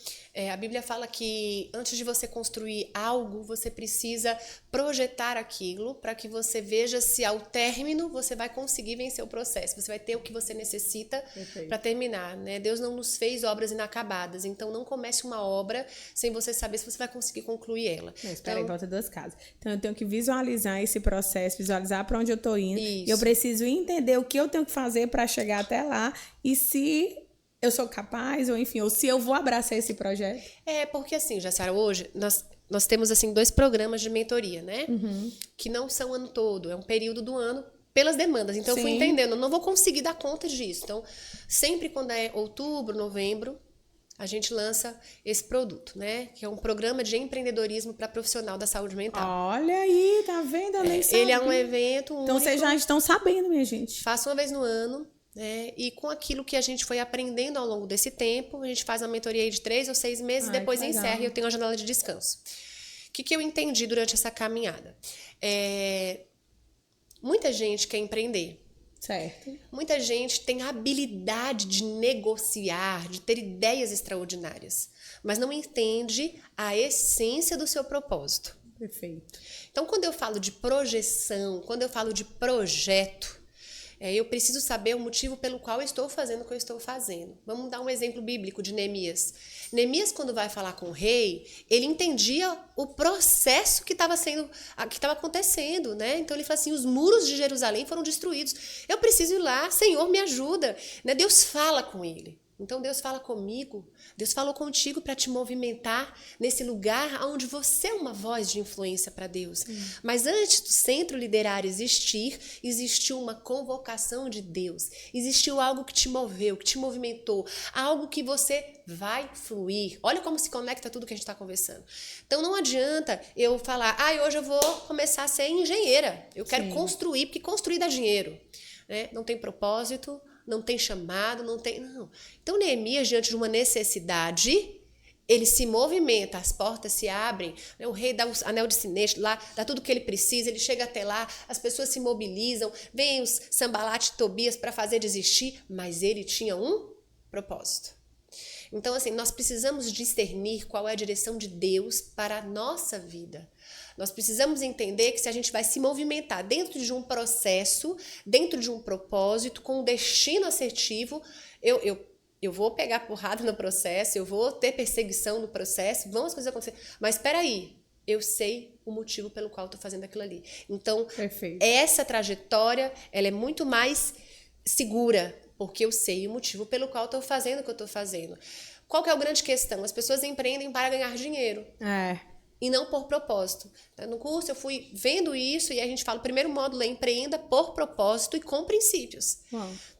a Bíblia fala que antes de você construir algo, você precisa projetar aquilo para que você veja se ao término você vai conseguir vencer o processo. Você vai ter o que você necessita para terminar, né? Deus não nos fez obras inacabadas, então não comece uma obra sem você saber se você vai conseguir concluir ela. Não, espera aí, volta duas casas. Então eu tenho que visualizar esse processo, visualizar para onde eu tô indo. Isso. E eu preciso entender o que eu tenho que fazer para chegar até lá e se eu sou capaz, ou enfim, ou se eu vou abraçar esse projeto. Porque assim, Jaciara, hoje nós temos assim 2 programas de mentoria, né? Que não são o ano todo, é um período do ano pelas demandas. Então, eu fui entendendo, eu não vou conseguir dar conta disso. Então, sempre quando é outubro, novembro, a gente lança esse produto, né? Que é um programa de empreendedorismo para profissional da saúde mental. Olha aí, tá vendo? Ele é um evento único. Então, vocês já estão sabendo, minha gente. Faço uma vez no ano. E com aquilo que a gente foi aprendendo ao longo desse tempo, a gente faz uma mentoria de 3 ou 6 meses, depois encerra e eu tenho uma janela de descanso. O que eu entendi durante essa caminhada? Muita gente quer empreender. Certo. Muita gente tem a habilidade de negociar, de ter ideias extraordinárias, mas não entende a essência do seu propósito. Perfeito. Então, quando eu falo de projeção, quando eu falo de projeto, eu preciso saber o motivo pelo qual eu estou fazendo o que eu estou fazendo. Vamos dar um exemplo bíblico de Neemias. Neemias, quando vai falar com o rei, ele entendia o processo que estava acontecendo, né? Então ele fala assim, os muros de Jerusalém foram destruídos. Eu preciso ir lá, Senhor, me ajuda. Né? Deus fala com ele. Então Deus fala comigo, Deus falou contigo para te movimentar nesse lugar onde você é uma voz de influência para Deus. Mas antes do centro liderar existir, existiu uma convocação de Deus. Existiu algo que te moveu, que te movimentou, algo que você vai fluir. Olha como se conecta tudo que a gente está conversando. Então não adianta eu falar, hoje eu vou começar a ser engenheira. Eu quero construir, porque construir dá dinheiro. Né? Não tem propósito, não tem chamado, não. Então, Neemias, diante de uma necessidade, ele se movimenta, as portas se abrem, né? O rei dá o anel de sinete lá, dá tudo o que ele precisa, ele chega até lá, as pessoas se mobilizam, vem os Sambalat e Tobias para fazer desistir, mas ele tinha um propósito. Então, assim, nós precisamos discernir qual é a direção de Deus para a nossa vida. Nós precisamos entender que se a gente vai se movimentar dentro de um processo, dentro de um propósito, com um destino assertivo, eu vou pegar porrada no processo, eu vou ter perseguição no processo, vão as coisas acontecer. Mas espera aí, eu sei o motivo pelo qual estou fazendo aquilo ali. Então, essa trajetória, ela é muito mais segura, porque eu sei o motivo pelo qual estou fazendo o que eu estou fazendo. Qual que é a grande questão? As pessoas empreendem para ganhar dinheiro. E não por propósito. No curso eu fui vendo isso e a gente fala, o primeiro módulo é empreenda por propósito e com princípios.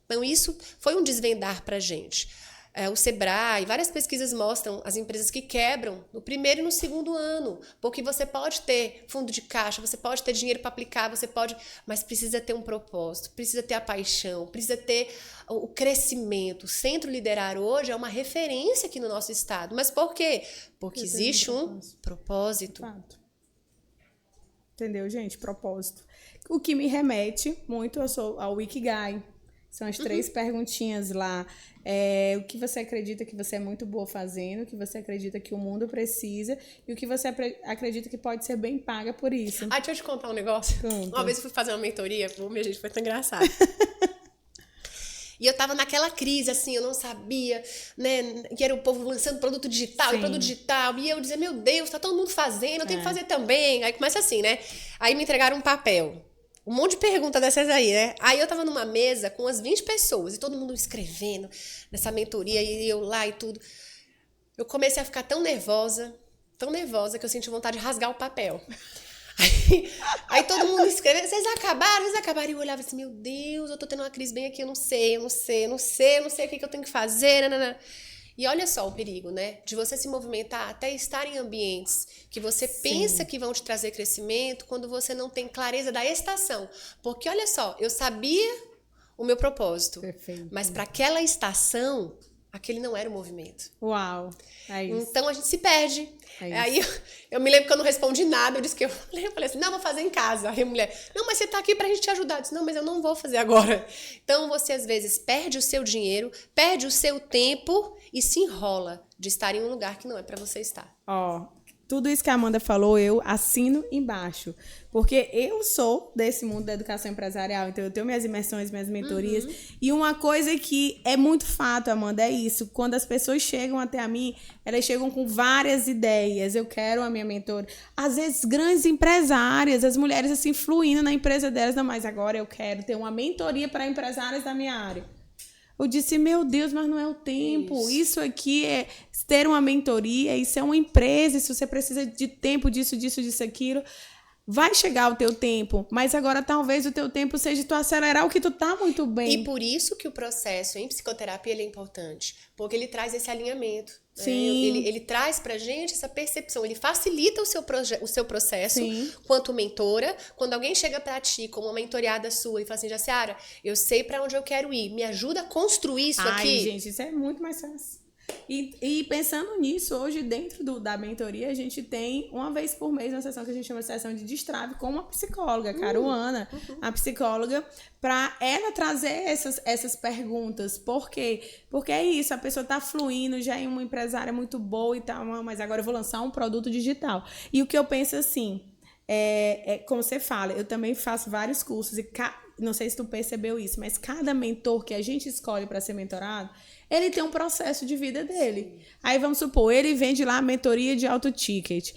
Então isso foi um desvendar pra gente. o Sebrae, várias pesquisas mostram as empresas que quebram no primeiro e no segundo ano, porque você pode ter fundo de caixa, você pode ter dinheiro para aplicar, mas precisa ter um propósito, precisa ter a paixão, precisa ter o crescimento. O Centro Liderar hoje é uma referência aqui no nosso estado. Mas por quê? Porque existe um propósito. Fato. Entendeu, gente? Propósito. O que me remete muito ao Ikigai. São as 3 perguntinhas lá. O que você acredita que você é muito boa fazendo, o que você acredita que o mundo precisa e o que você acredita que pode ser bem paga por isso. Deixa eu te contar um negócio. Conta. Uma vez eu fui fazer uma mentoria, minha gente, foi tão engraçado. E eu tava naquela crise, assim, eu não sabia, né? Que era o povo lançando produto digital, e eu dizia, meu Deus, tá todo mundo fazendo, eu tenho que fazer também. Aí começa assim, né? Aí me entregaram um papel. Um monte de perguntas dessas aí, né? Aí eu tava numa mesa com umas 20 pessoas e todo mundo escrevendo nessa mentoria e eu lá e tudo. Eu comecei a ficar tão nervosa que eu senti vontade de rasgar o papel. Aí todo mundo escrevendo, vocês acabaram. E eu olhava assim, meu Deus, eu tô tendo uma crise bem aqui, eu não sei o que eu tenho que fazer, nanana. E olha só o perigo, né? De você se movimentar até estar em ambientes que você pensa que vão te trazer crescimento quando você não tem clareza da estação. Porque olha só, eu sabia o meu propósito. Perfeito. Mas para aquela estação, aquele não era o movimento. Uau, é isso. Então a gente se perde. É Aí eu me lembro que eu não respondi nada. Eu falei assim, não, vou fazer em casa. Aí a mulher, não, mas você tá aqui pra gente te ajudar. Eu disse, não, mas eu não vou fazer agora. Então você às vezes perde o seu dinheiro, perde o seu tempo e se enrola de estar em um lugar que não é pra você estar. Tudo isso que a Amanda falou, eu assino embaixo. Porque eu sou desse mundo da educação empresarial, então eu tenho minhas imersões, minhas mentorias. E uma coisa que é muito fato, Amanda, é isso. Quando as pessoas chegam até a mim, elas chegam com várias ideias. Eu quero a minha mentora. Às vezes, grandes empresárias, as mulheres assim, fluindo na empresa delas. Não, mas agora eu quero ter uma mentoria para empresárias da minha área. Eu disse, meu Deus, mas não é o tempo. Isso aqui é ter uma mentoria, isso é uma empresa, se você precisa de tempo disso, aquilo. Vai chegar o teu tempo, mas agora talvez o teu tempo seja tu acelerar o que tu tá muito bem. E por isso que o processo em psicoterapia ele é importante, porque ele traz esse alinhamento. Sim. Ele traz pra gente essa percepção, ele facilita o seu processo. Sim. Quanto mentora. Quando alguém chega pra ti como uma mentoriada sua e fala assim, Jaciara, eu sei pra onde eu quero ir, me ajuda a construir isso aqui. Ai, gente, isso é muito mais fácil. E pensando nisso, hoje dentro da mentoria, a gente tem uma vez por mês uma sessão que a gente chama de sessão de destrave com uma psicóloga, a Caruana, a psicóloga, para ela trazer essas perguntas. Por quê? Porque é isso, a pessoa tá fluindo, já é uma empresária muito boa e tal, mas agora eu vou lançar um produto digital. E o que eu penso assim, como você fala, eu também faço vários cursos e não sei se tu percebeu isso, mas cada mentor que a gente escolhe para ser mentorado, ele tem um processo de vida dele. Sim. Aí vamos supor, ele vende lá a mentoria de alto ticket.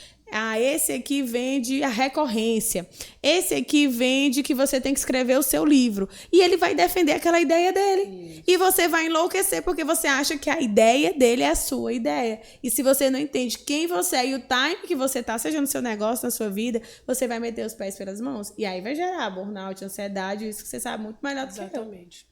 Esse aqui vende a recorrência. Esse aqui vende que você tem que escrever o seu livro. E ele vai defender aquela ideia dele. Isso. E você vai enlouquecer porque você acha que a ideia dele é a sua ideia. E se você não entende quem você é e o time que você tá, seja no seu negócio, na sua vida, você vai meter os pés pelas mãos. E aí vai gerar burnout, ansiedade, isso que você sabe muito melhor do que eu. Exatamente.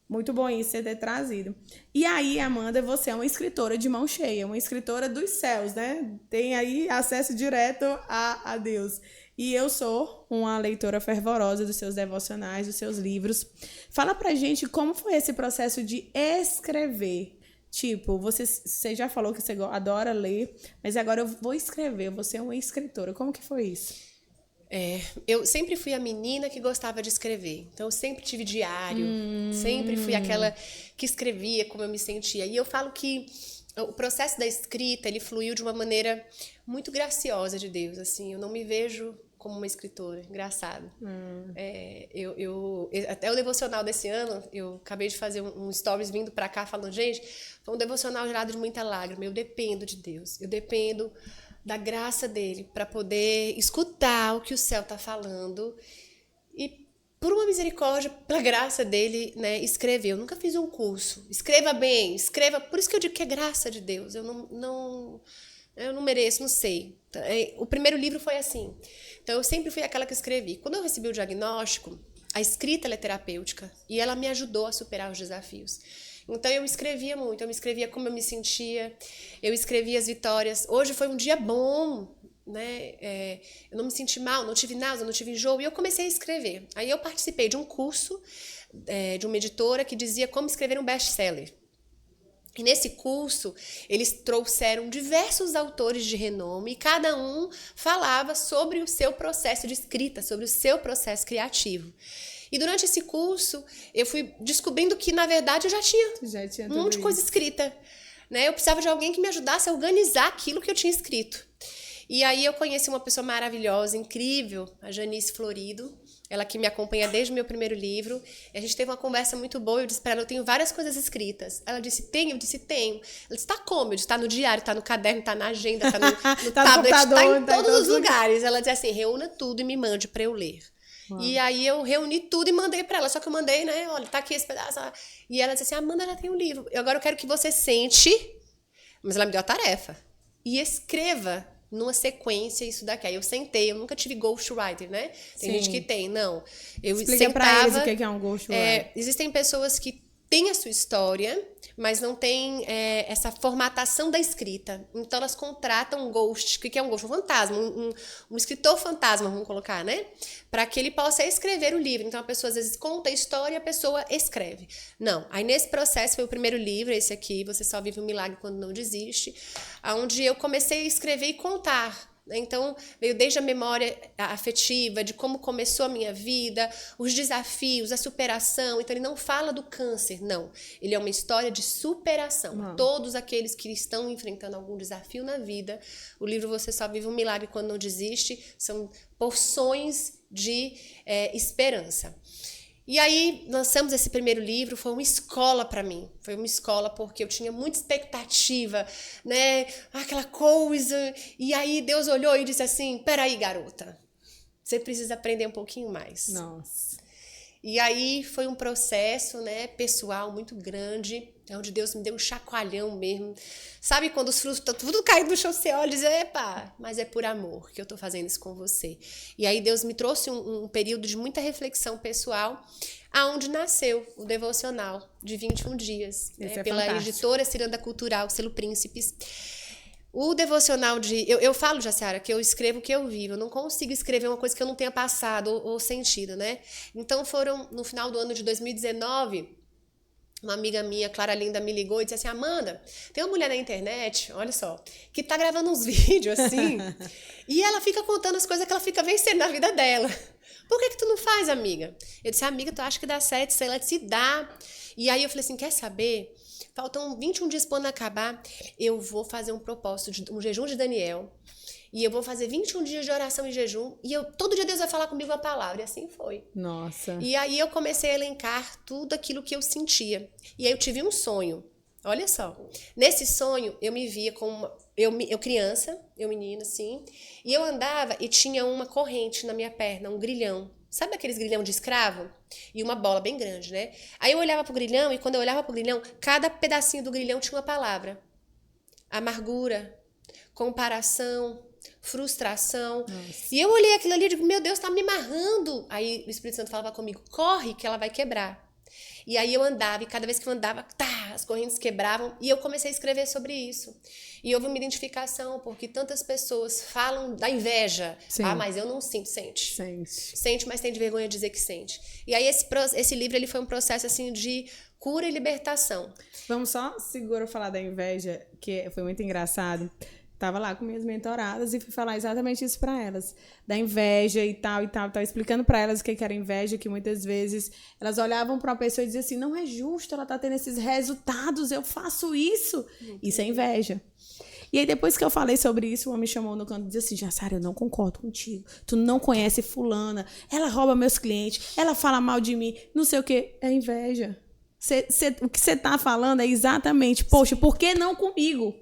Muito bom isso você ter trazido. E aí, Amanda, você é uma escritora de mão cheia, uma escritora dos céus, né? Tem aí acesso direto a Deus. E eu sou uma leitora fervorosa dos seus devocionais, dos seus livros. Fala pra gente como foi esse processo de escrever. Tipo, você já falou que você adora ler, mas agora eu vou escrever, você é uma escritora. Como que foi isso? Eu sempre fui a menina que gostava de escrever. Então, eu sempre tive diário. Sempre fui aquela que escrevia como eu me sentia. E eu falo que o processo da escrita, ele fluiu de uma maneira muito graciosa de Deus. Assim, eu não me vejo como uma escritora. Engraçado. Até o devocional desse ano, eu acabei de fazer um stories vindo pra cá falando, gente, foi um devocional gerado de muita lágrima. Eu dependo de Deus. Eu dependo da graça dele, para poder escutar o que o céu está falando e, por uma misericórdia, pela graça dele, né, escrever. Eu nunca fiz um curso. Escreva bem, escreva. Por isso que eu digo que é graça de Deus. Eu não mereço, não sei. O primeiro livro foi assim. Então, eu sempre fui aquela que escrevi. Quando eu recebi o diagnóstico, a escrita ela é terapêutica e ela me ajudou a superar os desafios. Então eu escrevia muito, eu me escrevia como eu me sentia, eu escrevia as vitórias. Hoje foi um dia bom, né? Eu não me senti mal, não tive náusea, não tive enjoo, e eu comecei a escrever. Aí eu participei de um curso de uma editora que dizia como escrever um best-seller. E nesse curso, eles trouxeram diversos autores de renome e cada um falava sobre o seu processo de escrita, sobre o seu processo criativo. E durante esse curso, eu fui descobrindo que, na verdade, eu já tinha um monte de coisa escrita. Né? Eu precisava de alguém que me ajudasse a organizar aquilo que eu tinha escrito. E aí eu conheci uma pessoa maravilhosa, incrível, a Janice Florido. Ela que me acompanha desde o meu primeiro livro. E a gente teve uma conversa muito boa. Eu disse para ela, eu tenho várias coisas escritas. Ela disse, tem? Eu disse, tenho. Ela disse, tá como? Eu disse, tá no diário, tá no caderno, tá na agenda, tá no tablet, tá em todos os lugares. Ela disse assim, reúna tudo e me mande para eu ler. Uau. E aí eu reuni tudo e mandei para ela. Só que eu mandei, né? Olha, tá aqui esse pedaço. E ela disse assim, Amanda já tem um livro. Agora eu quero que você sente. Mas ela me deu a tarefa. E escreva numa sequência isso daqui. Aí eu sentei, eu nunca tive ghostwriter, né? Tem gente que tem, não. Eu Explica sentava, pra eles o que é um ghostwriter. Existem pessoas que têm a sua história, mas não tem essa formatação da escrita. Então elas contratam um ghost. O que é um ghost? Um fantasma, um escritor fantasma, vamos colocar, né? Para que ele possa escrever o livro. Então a pessoa às vezes conta a história e a pessoa escreve. Não. Aí nesse processo foi o primeiro livro, esse aqui, Você Só Vive um Milagre Quando Não Desiste, onde eu comecei a escrever e contar. Então, veio desde a memória afetiva, de como começou a minha vida, os desafios, a superação. Então, ele não fala do câncer, não. Ele é uma história de superação. Não. Todos aqueles que estão enfrentando algum desafio na vida, o livro Você Só Vive um Milagre Quando Não Desiste, são porções de esperança. E aí, lançamos esse primeiro livro, foi uma escola para mim. Foi uma escola porque eu tinha muita expectativa, né? Aquela coisa. E aí Deus olhou e disse assim, peraí, garota, você precisa aprender um pouquinho mais. Nossa. E aí foi um processo, né, pessoal muito grande, onde Deus me deu um chacoalhão mesmo. Sabe quando os frutos estão tudo caindo no chão, você olha e diz, epa, mas é por amor que eu tô fazendo isso com você. E aí Deus me trouxe um período de muita reflexão pessoal, aonde nasceu o devocional de 21 dias, né, pela editora Ciranda Cultural, Selo Príncipes. O devocional eu falo, Jaciara, que eu escrevo o que eu vivo. Eu não consigo escrever uma coisa que eu não tenha passado ou sentido, né? Então no final do ano de 2019, uma amiga minha, Clara Linda, me ligou e disse assim, Amanda, tem uma mulher na internet, olha só, que tá gravando uns vídeos assim, e ela fica contando as coisas que ela fica vencendo na vida dela. Por que tu não faz, amiga? Eu disse, amiga, tu acha que dá certo? Sei lá, se dá. E aí eu falei assim, quer saber? Faltam 21 dias para o ano acabar, eu vou fazer um propósito, um jejum de Daniel, e eu vou fazer 21 dias de oração e jejum, e todo dia Deus vai falar comigo uma palavra, e assim foi. Nossa. E aí eu comecei a elencar tudo aquilo que eu sentia. E aí eu tive um sonho, olha só. Nesse sonho, eu me via como eu criança, eu menina, assim, e eu andava e tinha uma corrente na minha perna, um grilhão. Sabe aqueles grilhão de escravo? E uma bola bem grande, né? Aí eu olhava pro grilhão e quando eu olhava pro grilhão, cada pedacinho do grilhão tinha uma palavra. Amargura, comparação, frustração. Nossa. E eu olhei aquilo ali e digo, meu Deus, tá me amarrando. Aí o Espírito Santo falava comigo, corre que ela vai quebrar. E aí eu andava e cada vez que eu andava, as correntes quebravam e eu comecei a escrever sobre isso. E houve uma identificação, porque tantas pessoas falam da inveja. Sim. Ah, mas eu não sinto. Sente. Sente, mas tem de vergonha de dizer que sente. E aí esse livro ele foi um processo assim de cura e libertação. Vamos só segura falar da inveja, que foi muito engraçado. Tava lá com minhas mentoradas e fui falar exatamente isso para elas, da inveja e tal, explicando para elas o que era inveja, que muitas vezes elas olhavam para uma pessoa e diziam assim, não é justo ela tá tendo esses resultados, eu faço isso. Isso é inveja. E aí depois que eu falei sobre isso, o homem me chamou no canto e disse assim, Jaciara, eu não concordo contigo, tu não conhece fulana, ela rouba meus clientes, ela fala mal de mim, não sei o que, é inveja. O que você tá falando é exatamente, poxa, por que não comigo?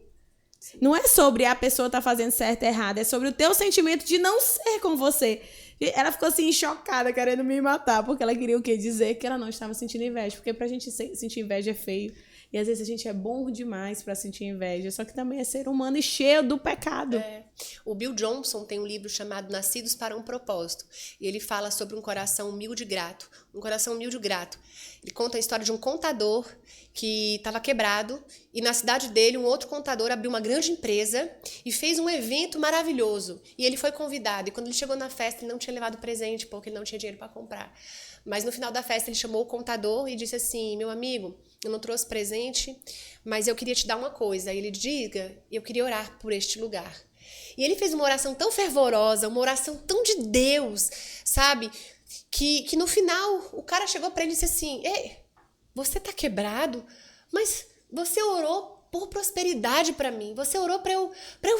Sim. Não é sobre a pessoa estar fazendo certo ou errado, é sobre o teu sentimento de não ser com você. Ela ficou assim, chocada, querendo me matar, porque ela queria o quê? Dizer que ela não estava sentindo inveja, porque pra gente sentir inveja é feio. E às vezes a gente é bom demais pra sentir inveja, só que também é ser humano e cheio do pecado. O Bill Johnson tem um livro chamado Nascidos para um Propósito. E ele fala sobre um coração humilde e grato. Um coração humilde e grato. Ele conta a história de um contador que estava quebrado e na cidade dele um outro contador abriu uma grande empresa e fez um evento maravilhoso. E ele foi convidado. E quando ele chegou na festa, ele não tinha levado presente porque ele não tinha dinheiro para comprar. Mas no final da festa ele chamou o contador e disse assim: meu amigo, eu não trouxe presente, mas eu queria te dar uma coisa. Aí ele diga, eu queria orar por este lugar. E ele fez uma oração tão fervorosa, uma oração tão de Deus, sabe? Que no final o cara chegou para ele e disse assim: ei, você tá quebrado, mas você orou por prosperidade para mim, você orou para eu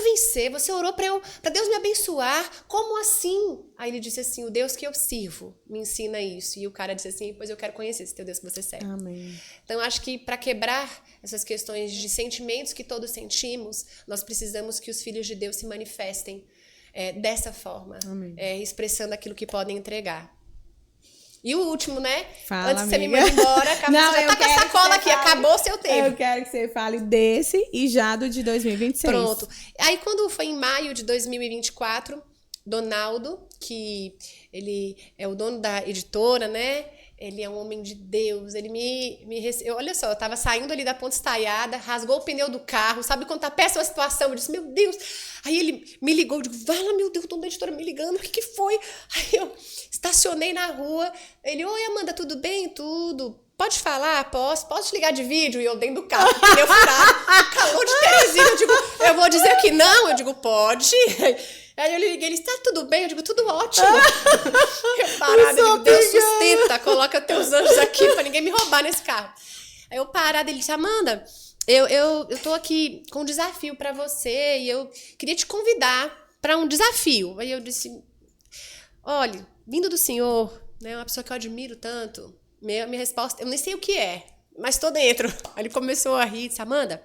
vencer, você orou para Deus me abençoar, como assim? Aí ele disse assim: o Deus que eu sirvo me ensina isso. E o cara disse assim: pois eu quero conhecer esse teu Deus que você serve. Amém. Então eu acho que para quebrar essas questões de sentimentos que todos sentimos, nós precisamos que os filhos de Deus se manifestem dessa forma, expressando aquilo que podem entregar. E o último, né? Fala, antes de você me amiga. mandar embora, você já tá com a sacola aqui, acabou o seu tempo. Eu quero que você fale desse e já do de 2026. Pronto. Aí quando foi em maio de 2024, Donaldo, que ele é o dono da editora, né? Ele é um homem de Deus, ele me recebeu. Olha só, eu tava saindo ali da ponte estaiada, rasgou o pneu do carro, sabe quando tá péssima a situação? Eu disse: meu Deus. Aí ele me ligou, eu digo: vai lá, meu Deus, o dono da editora me ligando, o que foi? Aí eu estacionei na rua, ele: oi, Amanda, tudo bem? Tudo. Pode falar? Posso te ligar de vídeo? E eu dentro do carro, pneu furado, calor de Teresina. Eu digo: eu vou dizer que não? Eu digo: pode. Aí eu liguei, ele: está tudo bem? Eu digo: tudo ótimo. Eu parada, eu digo: Deus sustenta, coloca teus anjos aqui pra ninguém me roubar nesse carro. Aí eu parada, ele disse: Amanda, eu tô aqui com um desafio pra você e eu queria te convidar pra um desafio. Aí eu disse: olha, vindo do senhor, né, uma pessoa que eu admiro tanto, minha resposta, eu nem sei o que é, mas tô dentro. Aí ele começou a rir e disse: Amanda,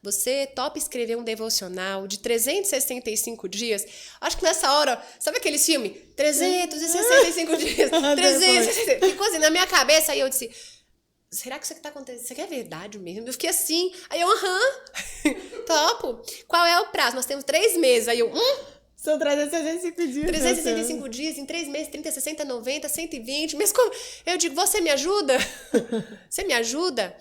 você topa escrever um devocional de 365 dias? Acho que nessa hora, sabe aquele filme? 365 dias. 365. Ficou assim na minha cabeça. Aí eu disse: será que isso aqui tá acontecendo? Isso aqui é verdade mesmo? Eu fiquei assim. Aí eu: topo. Qual é o prazo? Nós temos 3 meses. Aí eu: São 365 dias. 365 dias, em 3 meses, 30, 60, 90, 120. Mas como? Eu digo: você me ajuda? Você me ajuda?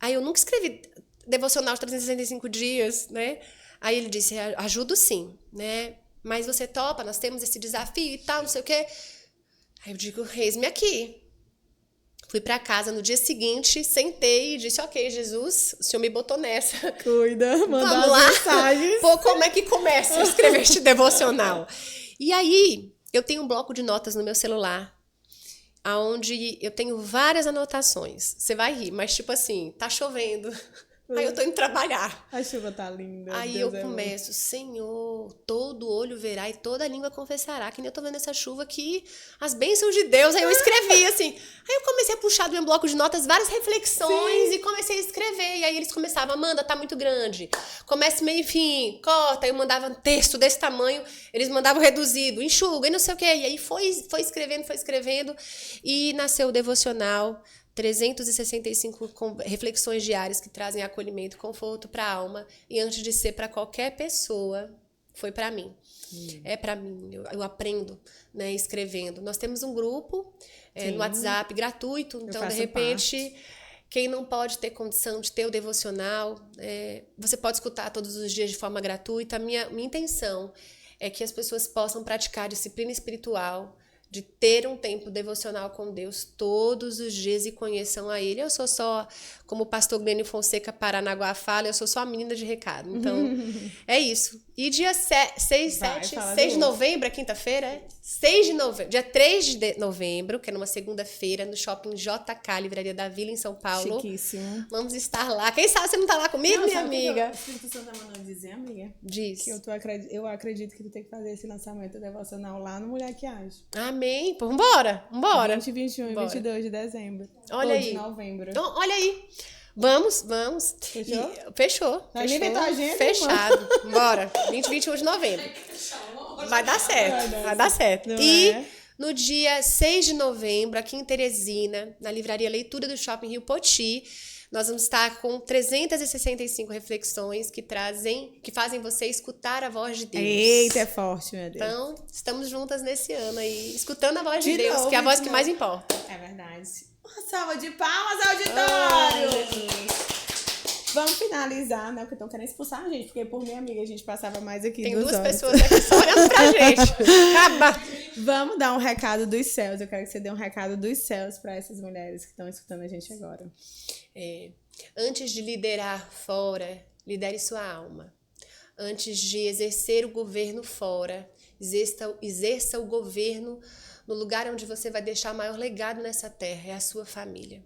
Aí eu nunca escrevi devocional de 365 dias, né? Aí ele disse: ajudo sim, né? Mas você topa, nós temos esse desafio e tal, não sei o quê. Aí eu digo: eis-me aqui. Fui pra casa no dia seguinte, sentei e disse: ok, Jesus, o Senhor me botou nessa. Cuida, manda Vamos lá. mensagens. Pô, como é que começa a escrever este devocional? E aí, eu tenho um bloco de notas no meu celular, onde eu tenho várias anotações. Você vai rir, mas tipo assim, tá chovendo. Aí eu tô indo trabalhar. A chuva tá linda. Aí Deus eu começo: Senhor, todo olho verá e toda língua confessará, que nem eu tô vendo essa chuva aqui, as bênçãos de Deus. Aí eu escrevi assim. Aí eu comecei a puxar do meu bloco de notas várias reflexões. Sim. E comecei a escrever. E aí eles começavam: Amanda, tá muito grande. Comece meio fim, corta. Aí eu mandava um texto desse tamanho, eles mandavam reduzido, enxuga e não sei o quê. E aí foi escrevendo. E nasceu o devocional. 365 reflexões diárias que trazem acolhimento e conforto para a alma. E antes de ser para qualquer pessoa, foi para mim. É para mim. Eu aprendo, né, escrevendo. Nós temos um grupo no WhatsApp gratuito. Então, de repente, quem não pode ter condição de ter o devocional, você pode escutar todos os dias de forma gratuita. Minha intenção é que as pessoas possam praticar disciplina espiritual, de ter um tempo devocional com Deus todos os dias e conheçam a Ele. Eu sou só, como o pastor Glênio Fonseca Paranaguá fala, eu sou só a menina de recado. Então, é isso. E dia 6 de novembro, é quinta-feira? 6 de novembro. Dia 3 de novembro, que é numa segunda-feira, no Shopping JK, Livraria da Vila, em São Paulo. Chiquíssimo. Vamos estar lá. Quem sabe você não tá lá comigo, minha amiga? O Espírito Santo tá mandando dizer, amiga? Diz. Que eu acredito que tu tem que fazer esse lançamento devocional lá no Mulher que Age. Amém. Pô, vambora. 20, 21 e 22 de dezembro. Olha aí. De novembro. Então, olha aí. Vamos. Fechou? Fechou. Vai inventar a agenda, fechado. Bora. 20 e 21 de novembro. Vai dar certo. No dia 6 de novembro, aqui em Teresina, na livraria Leitura do Shopping Rio Poti, Nós vamos estar com 365 reflexões que fazem você escutar a voz de Deus. Eita, é forte, meu Deus. Então, estamos juntas nesse ano aí, escutando a voz de Deus, novo, que é a voz que mais importa. É verdade. Uma salva de palmas, auditório! Vamos finalizar, né? Porque estão querendo expulsar a gente, porque por minha amiga a gente passava mais aqui. Tem 2 duas horas. pessoas aqui só olhando pra gente. Acaba! Vamos dar um recado dos céus. Eu quero que você dê um recado dos céus para essas mulheres que estão escutando a gente agora. Antes de liderar fora, lidere sua alma. Antes de exercer o governo fora, exerça o governo no lugar onde você vai deixar o maior legado nessa terra, é a sua família.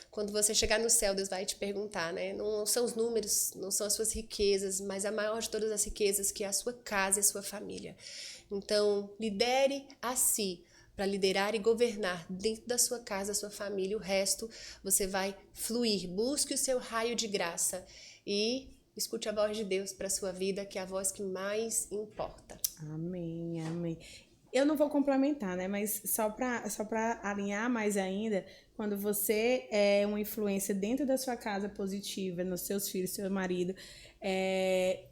Quando você chegar no céu, Deus vai te perguntar, né? Não são os números, não são as suas riquezas, mas a maior de todas as riquezas, que é a sua casa e a sua família. Então, lidere a si, para liderar e governar dentro da sua casa, da sua família. O resto você vai fluir. Busque o seu raio de graça e escute a voz de Deus para a sua vida, que é a voz que mais importa. Amém, amém. Eu não vou complementar, né? Mas só para alinhar mais ainda, quando você é uma influência dentro da sua casa positiva, nos seus filhos, seu marido,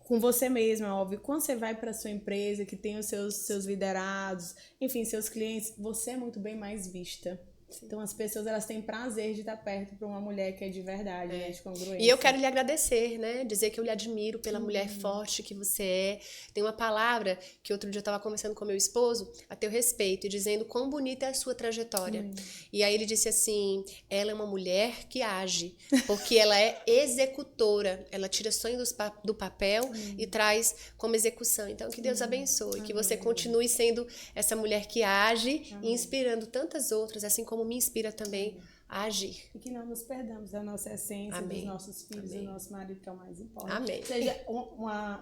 com você mesma, óbvio. Quando você vai para sua empresa, que tem os seus liderados, enfim, seus clientes, você é muito bem mais vista. Então, as pessoas, elas têm prazer de estar perto para uma mulher que é de verdade, né, de congruência. E eu quero lhe agradecer, né? Dizer que eu lhe admiro pela mulher forte que você é. Tem uma palavra que outro dia eu estava conversando com meu esposo a teu respeito, e dizendo quão bonita é a sua trajetória. E aí ele disse assim, ela é uma mulher que age, porque ela é executora. Ela tira sonhos do papel e traz como execução. Então, que Deus abençoe, que você continue sendo essa mulher que age e inspirando tantas outras, assim como me inspira também a agir. E que não nos perdamos da nossa essência, Amém. dos nossos filhos, do nosso marido, que é o mais importante. Amém. Ou seja,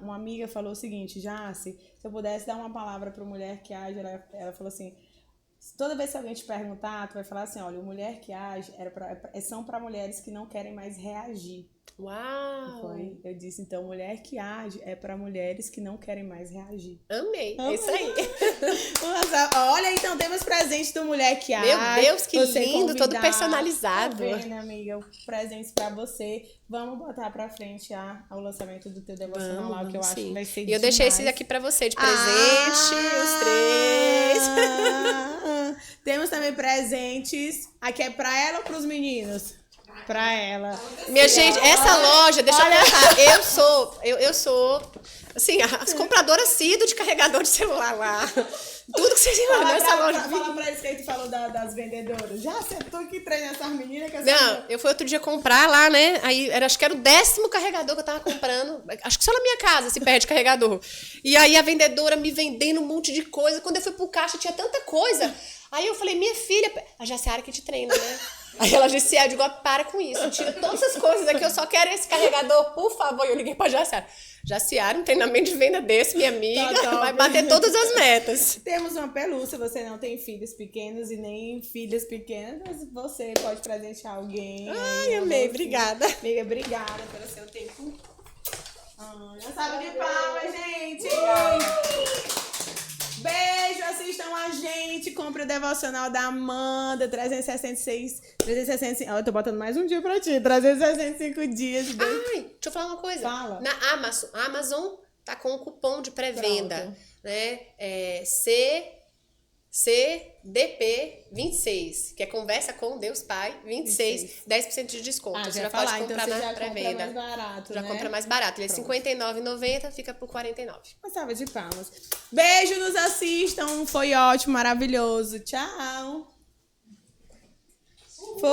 uma amiga falou o seguinte, Jace, se eu pudesse dar uma palavra para mulher que age, ela falou assim, toda vez que alguém te perguntar, tu vai falar assim, olha, mulher que age são para mulheres que não querem mais reagir. Uau! Eu disse, então, mulher que age é para mulheres que não querem mais reagir. Amei. É isso aí. Nossa, olha, então temos presente do Mulher que Age. Meu Deus, que lindo, todo personalizado. Tá vendo, amiga? Presentes pra você. Vamos botar pra frente o lançamento do teu devocional lá, que eu acho que vai ser demais. E eu deixei esses aqui pra você de presente, os 3. Temos também presentes. Aqui é pra ela ou pros meninos? Pra ela. Minha gente, essa loja, deixa eu contar, eu sou, assim, as compradoras assíduas de carregador de celular lá. Tudo que vocês viram nessa loja. Fala pra eles que a gente falou das vendedoras. Já acertou que treina essas meninas? Não, eu fui outro dia comprar lá, né? Aí acho que era o 10º carregador que eu tava comprando. Acho que só na minha casa se perde carregador. E aí a vendedora me vendendo um monte de coisa. Quando eu fui pro caixa tinha tanta coisa. Aí eu falei, minha filha, a Jaciara que te treina, né? Aí ela disse, eu digo, para com isso, tira todas as coisas aqui, eu só quero esse carregador, por favor. E eu liguei pra Jaciara. Jaciara, um treinamento de venda desse, minha amiga, vai bater todas as metas. Temos uma pelúcia, você não tem filhos pequenos e nem filhas pequenas, você pode presentear alguém. Ai, amei, obrigada. Amiga, obrigada pelo seu tempo. Uma salva de palmas, gente! Beijo, assistam a gente, compre o devocional da Amanda, 365, eu tô botando mais um dia pra ti, 365 dias. Ai, deixa eu falar uma coisa. Fala. Na Amazon tá com um cupom de pré-venda, né? CDP 26, que é Conversa com Deus Pai 26, 10% de desconto. Você já pode comprar então na pré-venda. Mais barato, já compra mais barato. Ele é R$59,90, fica por R$49. Uma salva de palmas. Beijo, nos assistam. Foi ótimo, maravilhoso. Tchau. Foi.